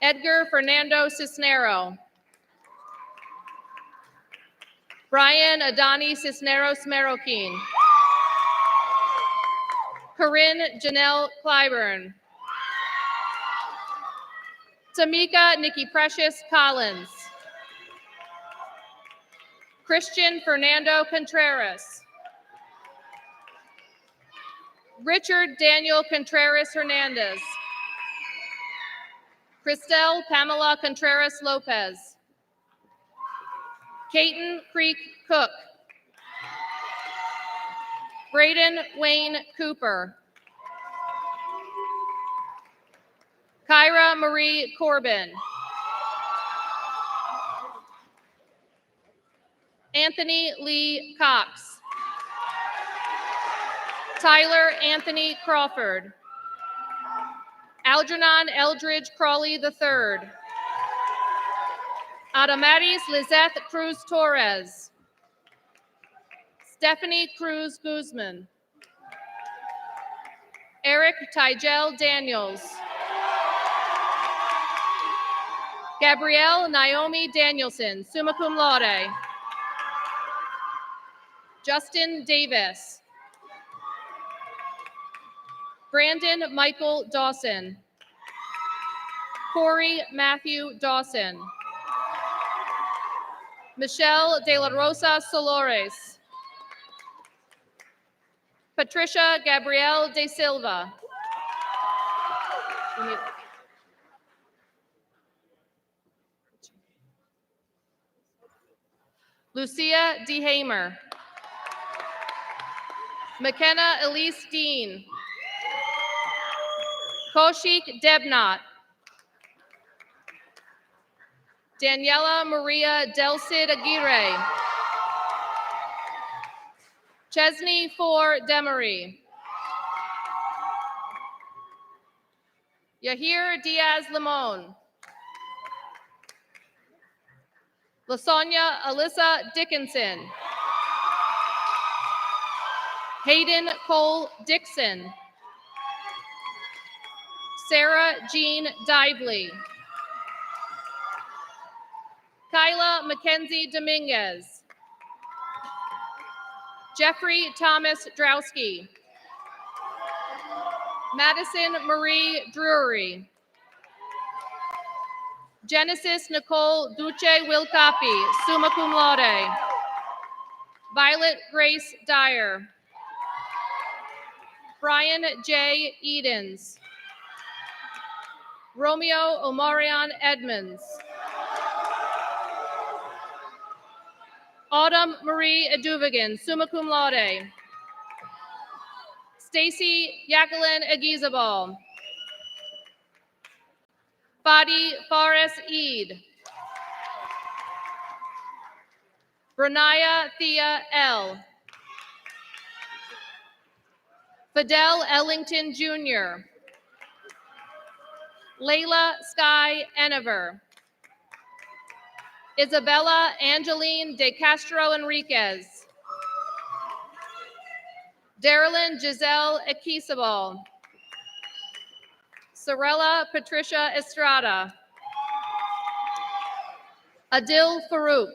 Speaker 15: Edgar Fernando Cisnero. Brian Adani Cisneros Meroquin. Corinne Janelle Clyburn. Tamika Nikki Precious Collins. Christian Fernando Contreras. Richard Daniel Contreras Hernandez. Christelle Pamela Contreras Lopez. Caton Creek Cook. Braden Wayne Cooper. Kyra Marie Corbin. Anthony Lee Cox. Tyler Anthony Crawford. Algernon Eldridge Crawley III. Adamaris Lizeth Cruz Torres. Stephanie Cruz Guzman. Eric Tigel Daniels. Gabrielle Naomi Danielson, summa cum laude. Justin Davis. Brandon Michael Dawson. Corey Matthew Dawson. Michelle De La Rosa Solores. Patricia Gabrielle De Silva. Lucia D. Hamer. McKenna Elise Dean. Kaushik Debnat. Daniela Maria Del Cid Aguirre. Chesney For Demery. Yahir Diaz Limon. Lasonia Alyssa Dickinson. Hayden Cole Dixon. Sarah Jean Dively. Kyla Mackenzie Dominguez. Jeffrey Thomas Drowski. Madison Marie Drury. Genesis Nicole Duce Wilcapi, summa cum laude. Violet Grace Dyer. Brian J. Edens. Romeo Omarion Edmonds. Autumn Marie Eduvigan, summa cum laude. Stacy Jacqueline Agizabal. Fadi Fares Eid. Brenaya Thea L. Fidel Ellington Jr. Layla Sky Enever. Isabella Angeline de Castro Enriquez. Darylyn Giselle Equisabal. Sorella Patricia Estrada. Adil Farouk.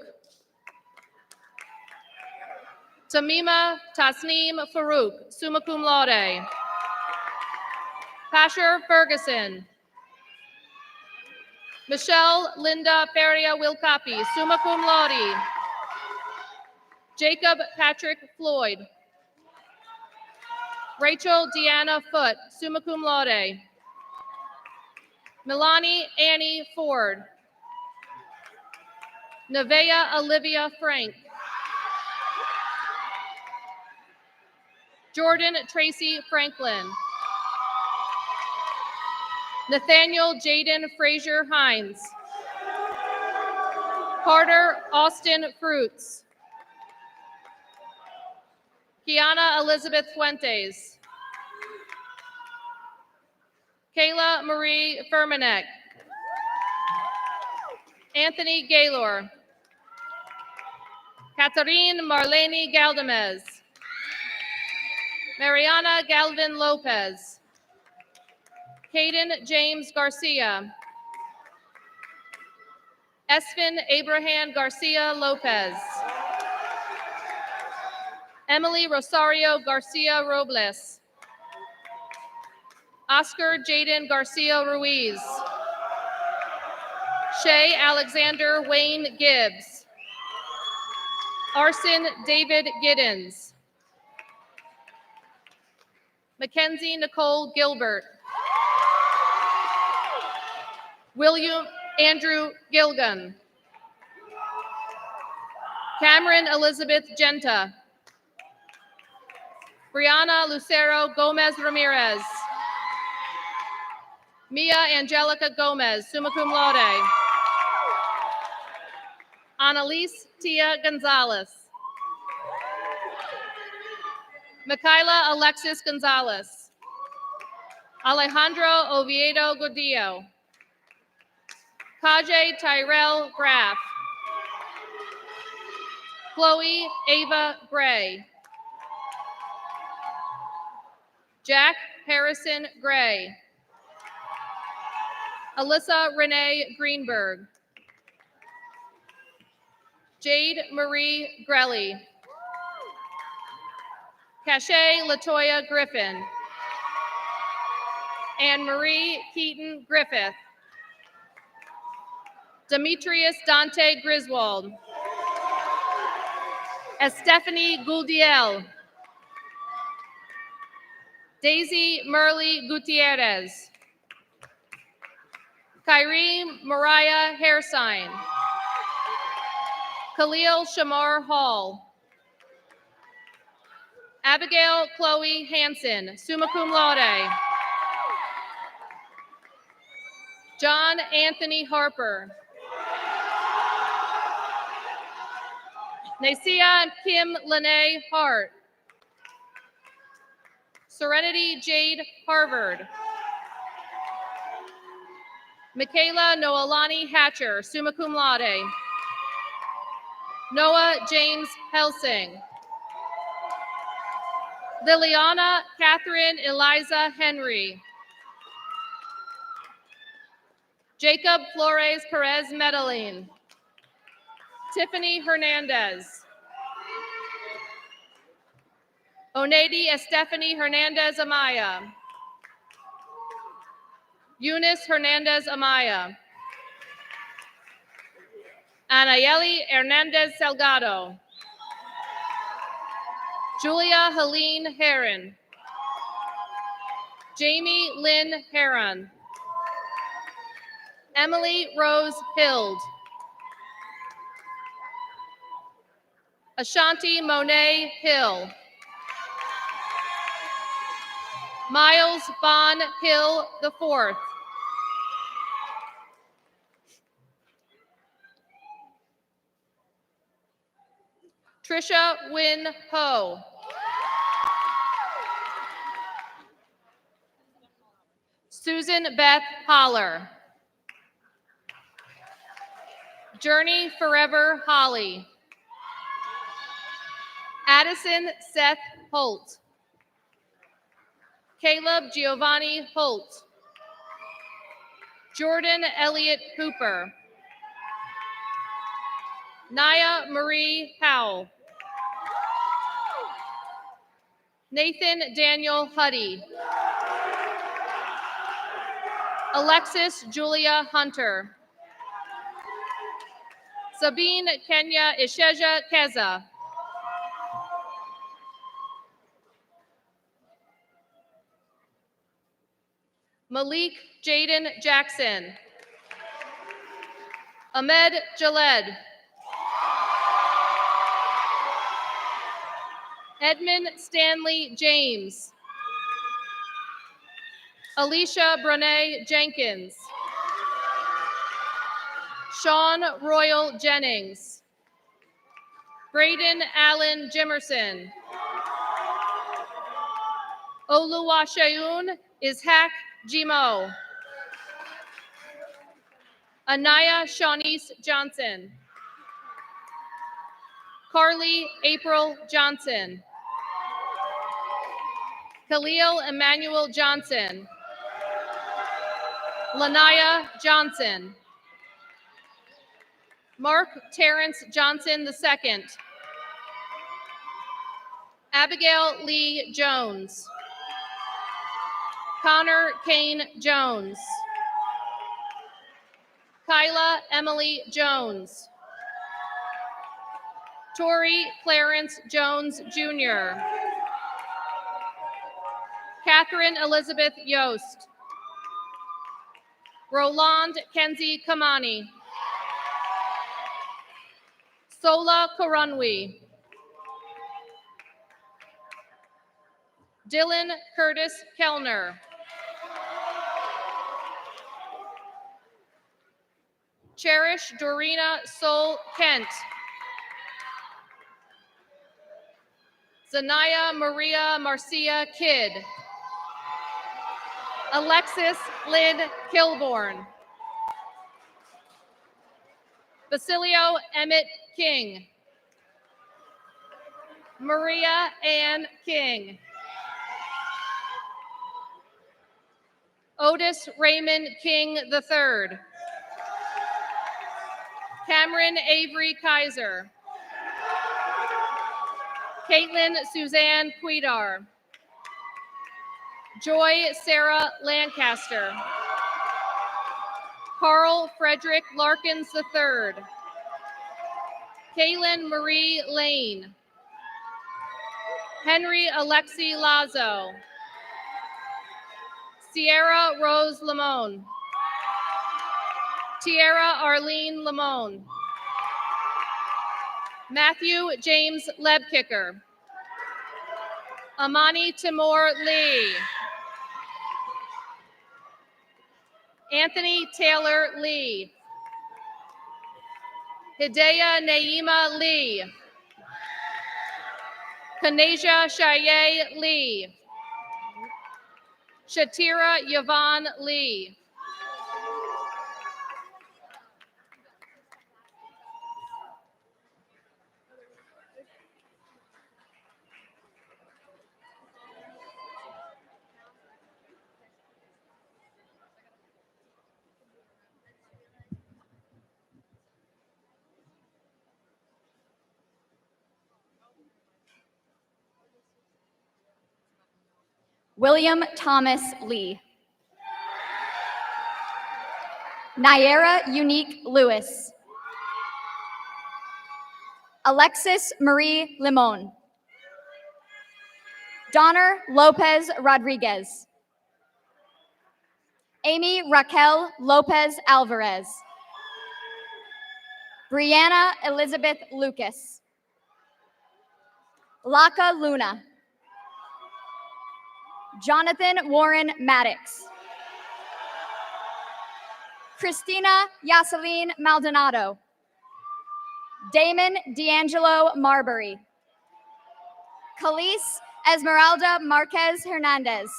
Speaker 15: Tamima Tasneem Farouk, summa cum laude. Pasher Ferguson. Michelle Linda Feria Wilcapi, summa cum laude. Jacob Patrick Floyd. Rachel Deanna Foote, summa cum laude. Milani Annie Ford. Nevaeh Olivia Frank. Jordan Tracy Franklin. Nathaniel Jaden Frazier Hines. Carter Austin Fruits. Kiana Elizabeth Fuentes. Kayla Marie Fermanek. Anthony Gaylor. Catherine Marlene Galdamez. Mariana Galvin Lopez. Caden James Garcia. Esfin Abraham Garcia Lopez. Emily Rosario Garcia Robles. Oscar Jaden Garcia Ruiz. Shay Alexander Wayne Gibbs. Arson David Giddens. Mackenzie Nicole Gilbert. William Andrew Gilgun. Cameron Elizabeth Genta. Brianna Lucero Gomez Ramirez. Mia Angelica Gomez, summa cum laude. Annalise Tia Gonzalez. Michaela Alexis Gonzalez. Alejandro Oviedo Gordillo. Kajay Tyrell Graff. Chloe Ava Gray. Jack Harrison Gray. Alyssa Renee Greenberg. Jade Marie Grelly. Cache Latoya Griffin. Anne Marie Keaton Griffith. Demetrius Dante Griswold. Estefany Guldiel. Daisy Merle Gutierrez. Kyrie Mariah Hairsign. Khalil Shamar Hall. Abigail Chloe Hansen, summa cum laude. John Anthony Harper. Nasia Kim Lene Hart. Serenity Jade Harvard. Michaela Noelani Hatcher, summa cum laude. Noah James Helsing. Liliana Catherine Eliza Henry. Jacob Flores Perez Medellin. Tiffany Hernandez. Onedi Estefany Hernandez Amaya. Eunice Hernandez Amaya. Anayeli Hernandez Salgado. Julia Helene Heron. Jamie Lynn Heron. Emily Rose Hild. Ashanti Monet Hill. Miles Vaughn Hill IV. Trisha Wynn Ho. Susan Beth Holler. Journey Forever Holly. Addison Seth Holt. Caleb Giovanni Holt. Jordan Elliott Hooper. Naya Marie Powell. Nathan Daniel Huddy. Alexis Julia Hunter. Sabine Kenya Isheja Keza. Malik Jaden Jackson. Ahmed Jaled. Edmund Stanley James. Alicia Brene Jenkins. Sean Royal Jennings. Braden Allen Jimerson. Oluwaseun Ishaq Jimo. Anaya Shawnice Johnson. Carly April Johnson. Khalil Emmanuel Johnson. Lanaya Johnson. Mark Terrence Johnson II. Abigail Lee Jones. Connor Kane Jones. Kyla Emily Jones. Tori Clarence Jones Jr. Catherine Elizabeth Yost. Roland Kenzie Kamani. Sola Karunwi. Dylan Curtis Kellner. Cherish Dorina Sol Kent. Zanaya Maria Marcia Kidd. Alexis Lynn Kilborn. Basilio Emmett King. Maria Ann King. Otis Raymond King III. Cameron Avery Kaiser. Caitlin Suzanne Quidar. Joy Sarah Lancaster. Carl Frederick Larkins III. Kaylin Marie Lane. Henry Alexi Lazo. Sierra Rose Lamone. Tierra Arlene Lamone. Matthew James Lebkicker. Amani Timur Lee. Anthony Taylor Lee. Hidea Naima Lee. Kanasia Shaye Lee. Shatira Yvonne Lee.
Speaker 16: William Thomas Lee. Naira Unique Lewis. Alexis Marie Limon. Donner Lopez Rodriguez. Amy Raquel Lopez Alvarez. Brianna Elizabeth Lucas. Laka Luna. Jonathan Warren Maddox. Christina Yaseline Maldonado. Damon D'Angelo Marbury. Khalees Esmeralda Marquez Hernandez.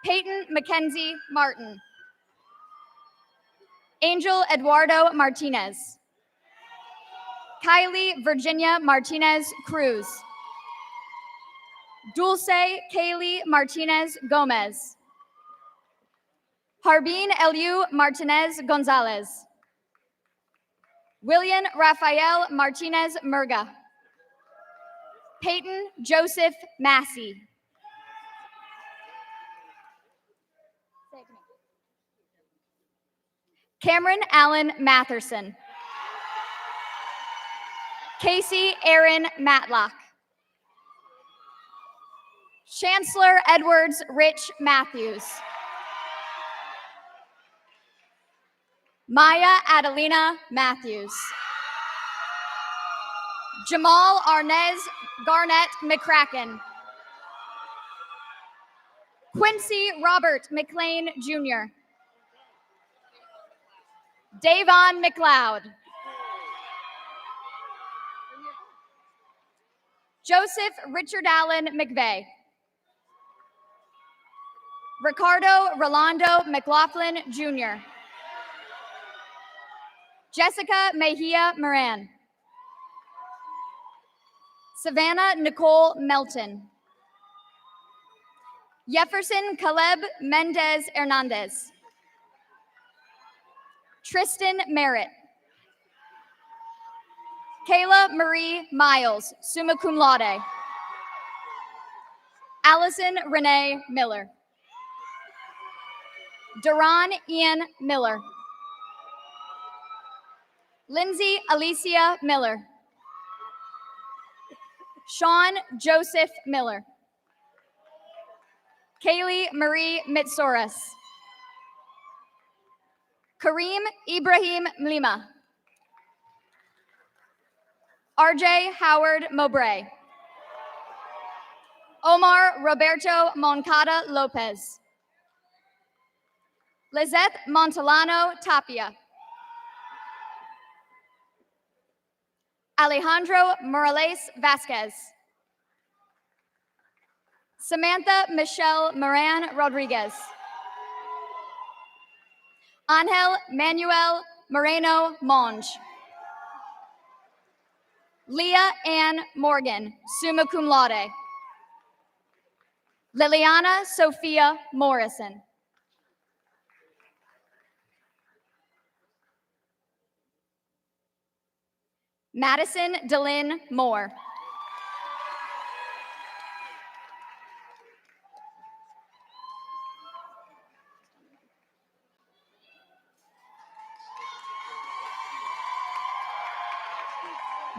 Speaker 16: Peyton Mackenzie Martin. Angel Eduardo Martinez. Kylie Virginia Martinez Cruz. Dulce Kaylee Martinez Gomez. Harbin Eliu Martinez Gonzalez. William Rafael Martinez Murga. Peyton Joseph Massey. Cameron Allen Matherson. Casey Aaron Matlock. Chancellor Edwards Rich Matthews. Maya Adelina Matthews. Jamal Arnez Garnett McCracken. Quincy Robert McLean Jr. Davon McLeod. Joseph Richard Allen McVeigh. Ricardo Rolando McLaughlin Jr. Jessica Mejia Moran. Savannah Nicole Melton. Jefferson Caleb Mendez Hernandez. Tristan Merritt. Kayla Marie Miles, summa cum laude. Allison Renee Miller. Duran Ian Miller. Lindsay Alicia Miller. Sean Joseph Miller. Kaylee Marie Mitsoras. Kareem Ibrahim Mlima. RJ Howard Mowbray. Omar Roberto Moncada Lopez. Lizeth Montalano Tapia. Alejandro Morales Vasquez. Samantha Michelle Moran Rodriguez. Angel Manuel Moreno Monge. Leah Ann Morgan, summa cum laude. Liliana Sophia Morrison. Madison Delynn Moore.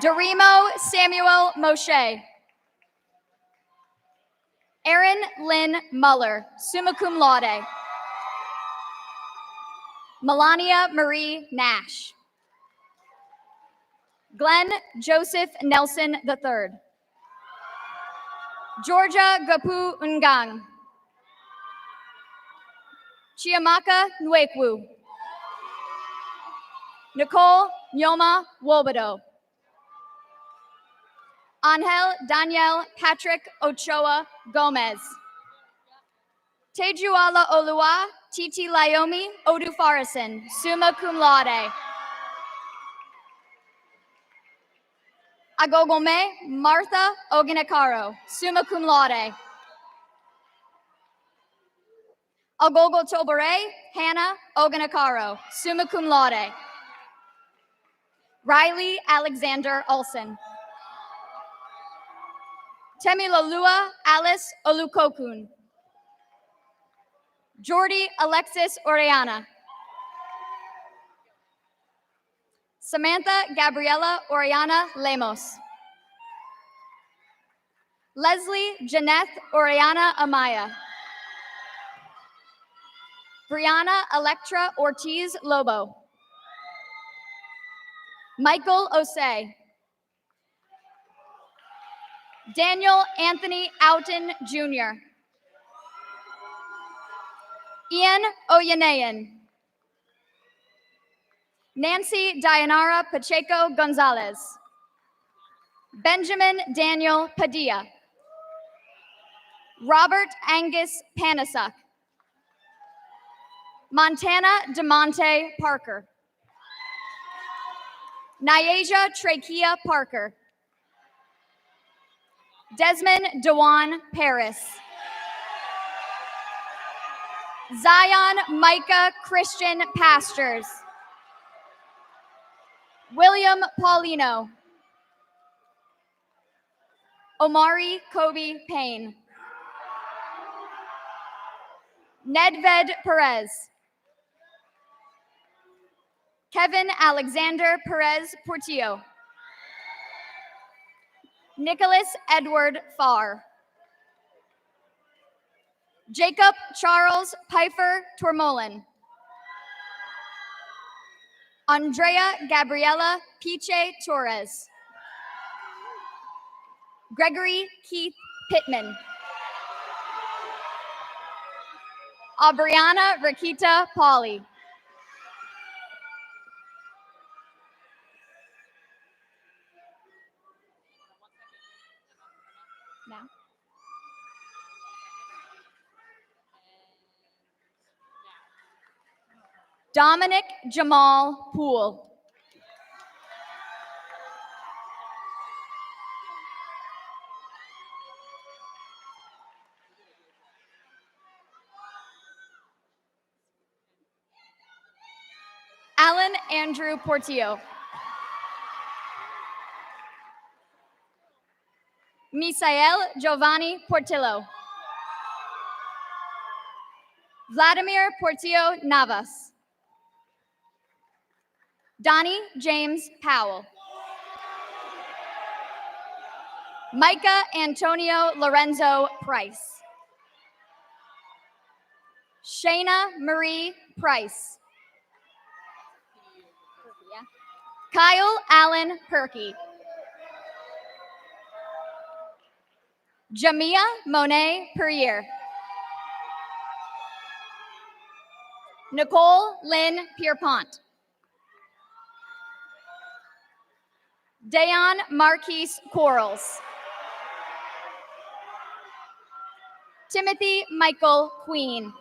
Speaker 16: Dorimo Samuel Moshe. Erin Lynn Muller, summa cum laude. Melania Marie Nash. Glenn Joseph Nelson III. Georgia Gapu Ngang. Chiamaka Nwekwu. Nicole Nyoma Wobodo. Angel Daniel Patrick Ochoa Gomez. Tejuala Olua Titi Layomi Odu Farison, summa cum laude. Agogome Martha Oginakaro, summa cum laude. Agogo Tobere Hannah Oginakaro, summa cum laude. Riley Alexander Olson. Temilolua Alice Olukokun. Jordi Alexis Oriana. Samantha Gabriela Oriana Lemos. Leslie Janeth Oriana Amaya. Brianna Electra Ortiz Lobo. Michael Osei. Daniel Anthony Outen Jr. Ian Oyeneyan. Nancy Dayanara Pacheco Gonzalez. Benjamin Daniel Padilla. Robert Angus Panasuk. Montana DeMonte Parker. Nyasia Trachea Parker. Desmond Dewan Paris. Zion Micah Christian Pastures. William Paulino. Omari Kobe Payne. Nedved Perez. Kevin Alexander Perez Portillo. Nicholas Edward Farr. Jacob Charles Pfeiffer Tormolin. Andrea Gabriela Piche Torres. Gregory Keith Pittman. Aubriana Rakita Pauli. Now. Dominic Jamal Poole. Alan Andrew Portillo. Misael Giovanni Portillo. Vladimir Portillo Navas. Donnie James Powell. Micah Antonio Lorenzo Price. Shayna Marie Price. Kyle Allen Perky. Jamia Monet Perrier. Nicole Lynn Pierpont. Dayon Marquise Quarles. Timothy Michael Queen.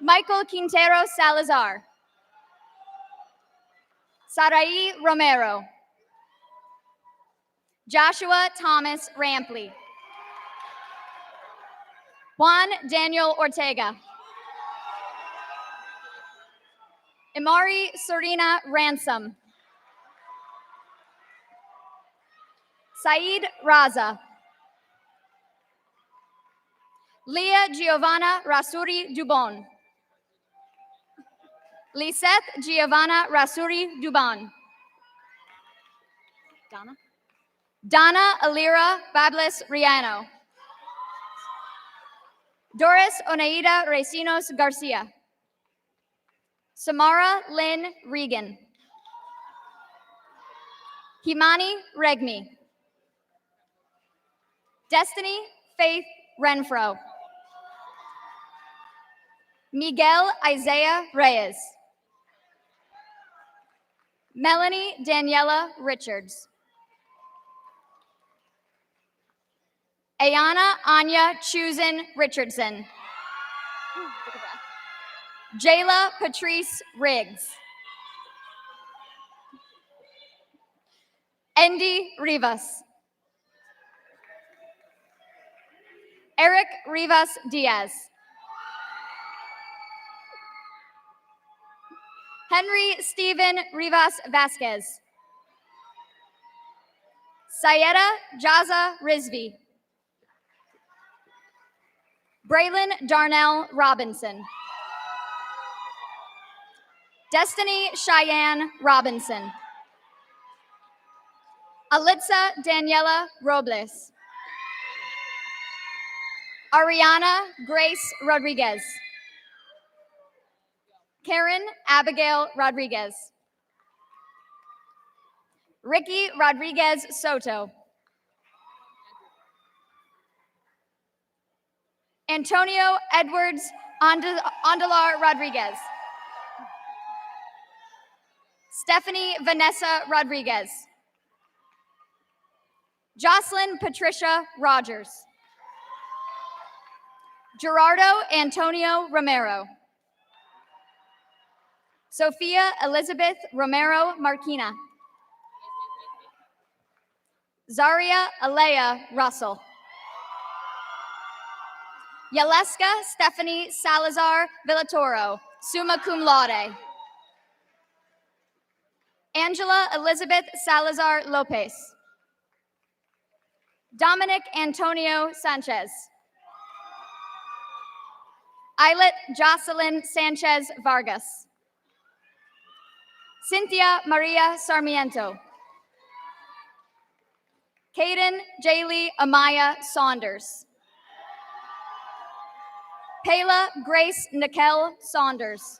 Speaker 16: Michael Quintero Salazar. Sarai Romero. Joshua Thomas Rampley. Juan Daniel Ortega. Imari Serena Ransom. Saeed Raza. Leah Giovanna Rasuri Dubon. Lisette Giovanna Rasuri Dubon. Donna Alira Bables Riano. Doris Oneida Recinos Garcia. Samara Lynn Regan. Himani Regmi. Destiny Faith Renfro. Miguel Isaiah Reyes. Melanie Daniela Richards. Ayana Anya Chusen Richardson. Jayla Patrice Riggs. Andy Rivas. Eric Rivas Diaz. Henry Stephen Rivas Vasquez. Sayeda Jaza Rizvi. Braylon Darnell Robinson. Destiny Cheyenne Robinson. Alitza Daniela Robles. Ariana Grace Rodriguez. Karen Abigail Rodriguez. Ricky Rodriguez Soto. Antonio Edwards Andalar Rodriguez. Stephanie Vanessa Rodriguez. Jocelyn Patricia Rogers. Gerardo Antonio Romero. Sophia Elizabeth Romero Marquina. Zaria Alea Russell. Yaleska Stephanie Salazar Villatoro, summa cum laude. Angela Elizabeth Salazar Lopez. Dominic Antonio Sanchez. Islet Jocelyn Sanchez Vargas. Cynthia Maria Sarmiento. Caden Jaylee Amaya Saunders. Payla Grace Nikel Saunders.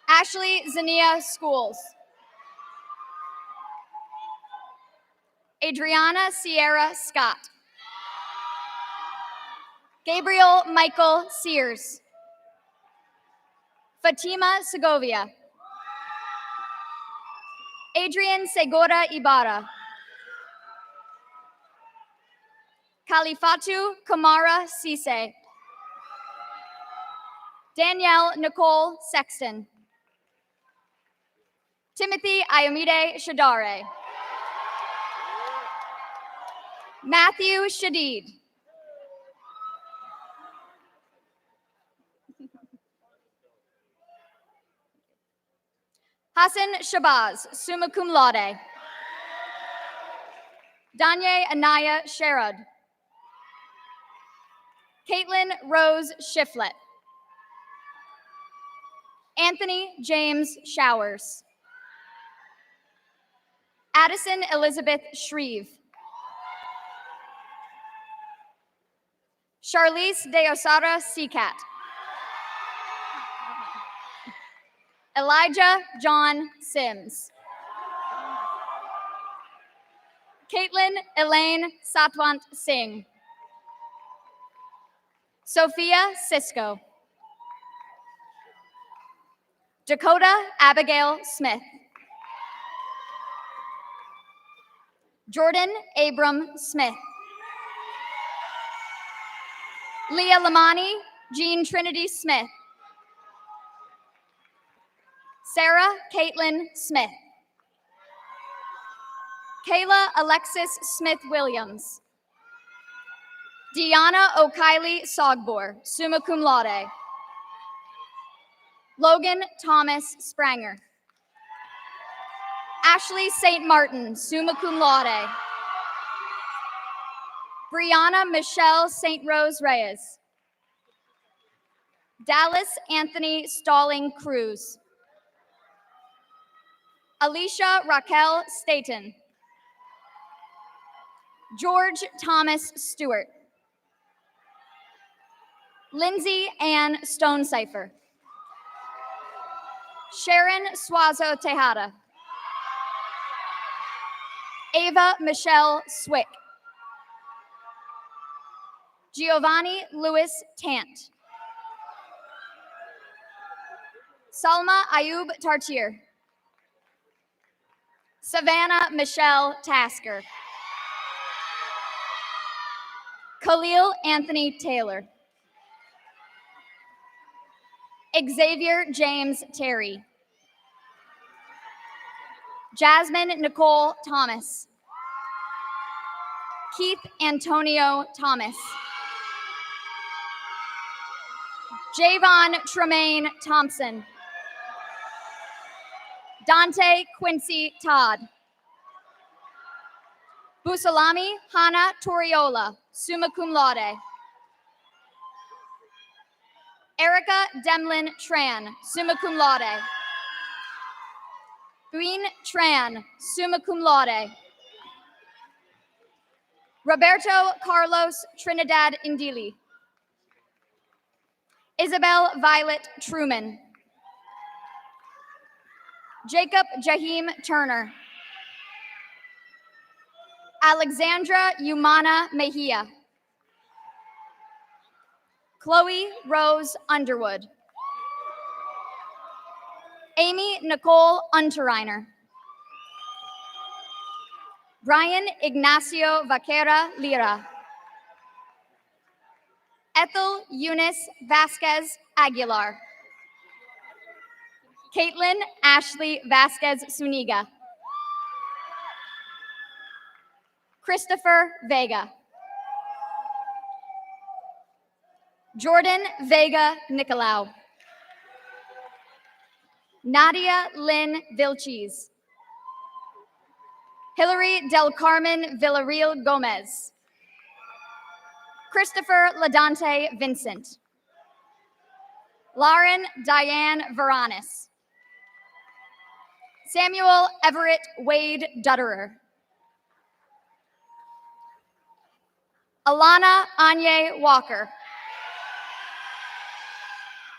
Speaker 16: Ashley Zania Schools. Adriana Sierra Scott. Gabriel Michael Sears. Fatima Segovia. Adrian Segura Ibarra. Kalifatu Kamara Cisse. Danielle Nicole Sexton. Timothy Ayomide Shadare. Matthew Shadid. Hassan Shabazz, summa cum laude. Danye Anaya Sherrod. Caitlin Rose Shiflett. Anthony James Showers. Addison Elizabeth Shreve. Charlize Deosara Seacat. Elijah John Sims. Caitlin Elaine Satwant Singh. Sophia Cisco. Dakota Abigail Smith. Jordan Abram Smith. Leah Lamani Jean Trinity Smith. Sarah Caitlin Smith. Kayla Alexis Smith Williams. Deanna O'Kiley Sogbor, summa cum laude. Logan Thomas Spranger. Ashley St. Martin, summa cum laude. Brianna Michelle St. Rose Reyes. Dallas Anthony Stalling Cruz. Alicia Raquel Staten. George Thomas Stewart. Lindsay Ann Stonecipher. Sharon Suazo Tejada. Ava Michelle Swick. Giovanni Louis Tant. Salma Ayub Tartier. Savannah Michelle Tasker. Khalil Anthony Taylor. Xavier James Terry. Jasmine Nicole Thomas. Keith Antonio Thomas. Javon Tremaine Thompson. Dante Quincy Todd. Busalami Hana Toriola, summa cum laude. Erica Demlin Tran, summa cum laude. Green Tran, summa cum laude. Roberto Carlos Trinidad Indili. Isabel Violet Truman. Jacob Jahim Turner. Alexandra Umana Mejia. Chloe Rose Underwood. Amy Nicole Unterreiner. Brian Ignacio Vaquera Lira. Ethel Eunice Vasquez Aguilar. Caitlin Ashley Vasquez Suniga. Christopher Vega. Jordan Vega Nicolau. Nadia Lynn Vilches. Hillary Del Carmen Villarreal Gomez. Christopher Ladante Vincent. Lauren Diane Veranis. Samuel Everett Wade Dutterer. Alana Anye Walker.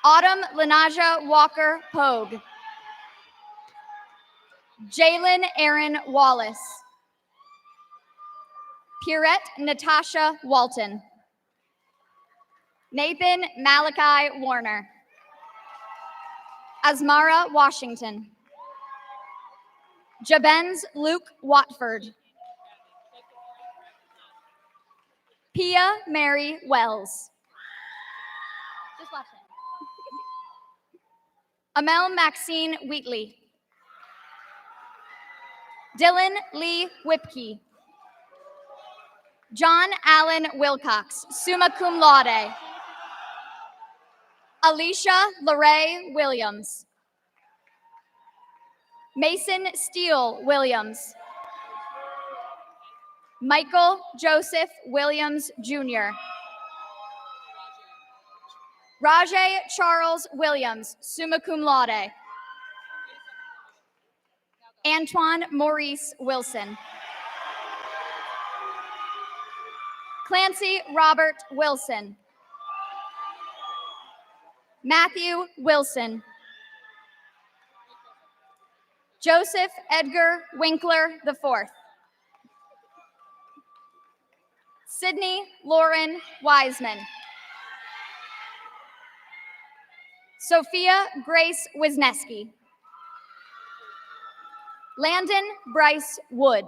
Speaker 16: Autumn Linaja Walker Pogue. Jalen Aaron Wallace. Pierrette Natasha Walton. Nathan Malachi Warner. Asmara Washington. Jabens Luke Watford. Pia Mary Wells. Just watch it. Amel Maxine Wheatley. Dylan Lee Whipkey. John Allen Wilcox, summa cum laude. Alicia LeRae Williams. Mason Steele Williams. Michael Joseph Williams Jr. Rajay Charles Williams, summa cum laude. Antoine Maurice Wilson. Clancy Robert Wilson. Matthew Wilson. Joseph Edgar Winkler IV. Sydney Lauren Wiseman. Sophia Grace Wisniewski. Landon Bryce Wood.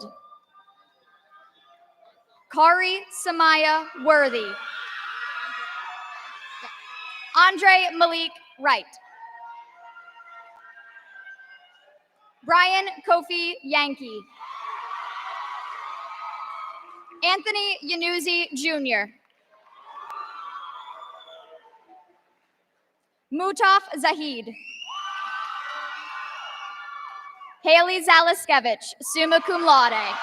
Speaker 16: Kari Samaya Worthy. Andre Malik Wright. Brian Kofi Yankee. Anthony Yanuzzi Jr. Mutaf Zahid. Haley Zalaskevich, summa cum laude.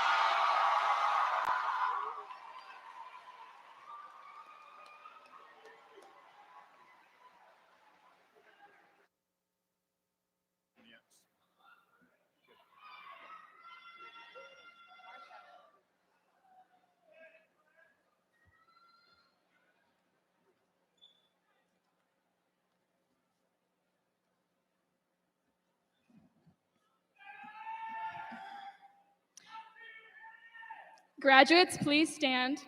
Speaker 6: Graduates, please stand.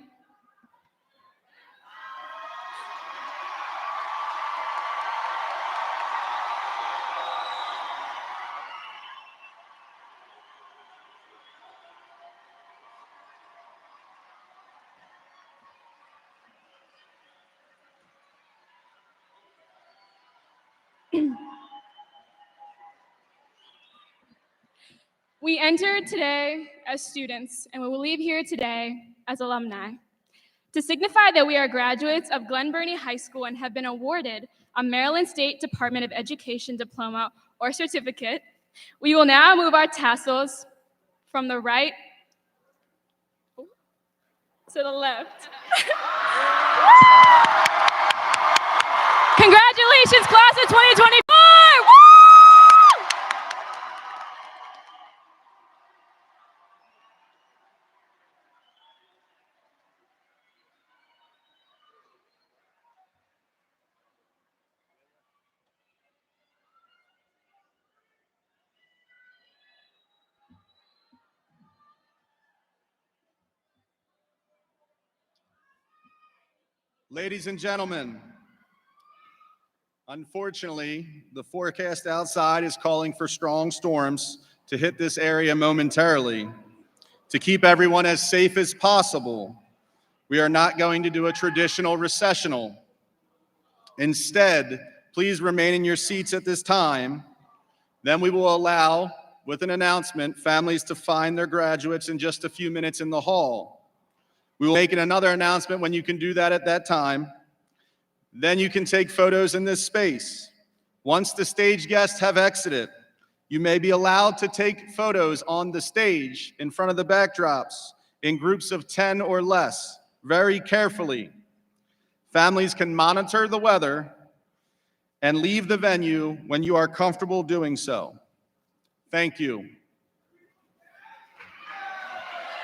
Speaker 6: We entered today as students, and we will leave here today as alumni. To signify that we are graduates of Glen Burnie High School and have been awarded a Maryland State Department of Education diploma or certificate, we will now move our tassels from the right to the left. Congratulations, class of 2024! Woo!
Speaker 11: Ladies and gentlemen, Unfortunately, the forecast outside is calling for strong storms to hit this area momentarily. To keep everyone as safe as possible, we are not going to do a traditional recessional. Instead, please remain in your seats at this time. Then we will allow, with an announcement, families to find their graduates in just a few minutes in the hall. We will make another announcement when you can do that at that time. Then you can take photos in this space. Once the stage guests have exited, you may be allowed to take photos on the stage in front of the backdrops in groups of 10 or less, very carefully. Families can monitor the weather and leave the venue when you are comfortable doing so. Thank you.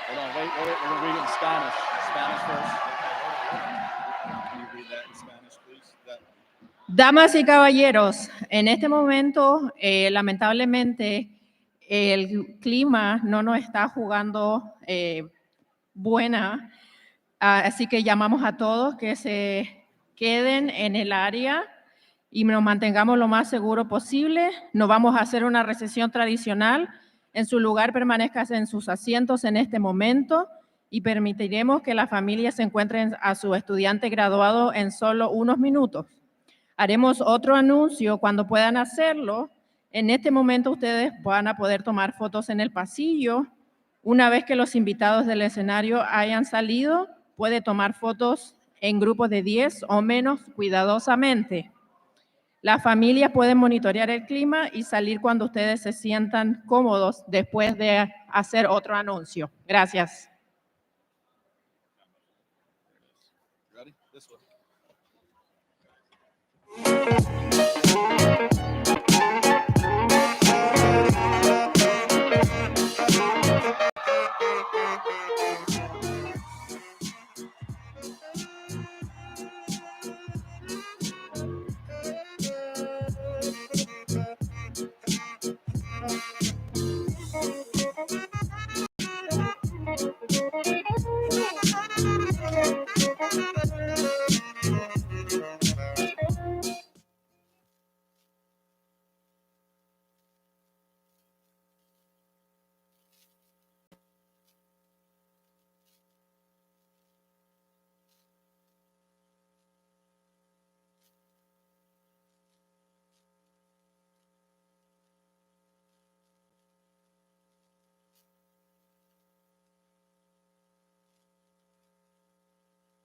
Speaker 11: Hold on, wait, we're gonna read it in Spanish. Spanish first. Can you read that in Spanish, please?
Speaker 17: Damas y caballeros, en este momento, lamentablemente, el clima no nos está jugando buena, así que llamamos a todos que se queden en el área y nos mantengamos lo más seguro posible. No vamos a hacer una recesión tradicional. En su lugar, permanezcan en sus asientos en este momento y permitiremos que las familias se encuentren a su estudiante graduado en solo unos minutos. Haremos otro anuncio cuando puedan hacerlo. En este momento ustedes van a poder tomar fotos en el pasillo. Una vez que los invitados del escenario hayan salido, puede tomar fotos en grupos de 10 o menos cuidadosamente. Las familias pueden monitorear el clima y salir cuando ustedes se sientan cómodos después de hacer otro anuncio. Gracias.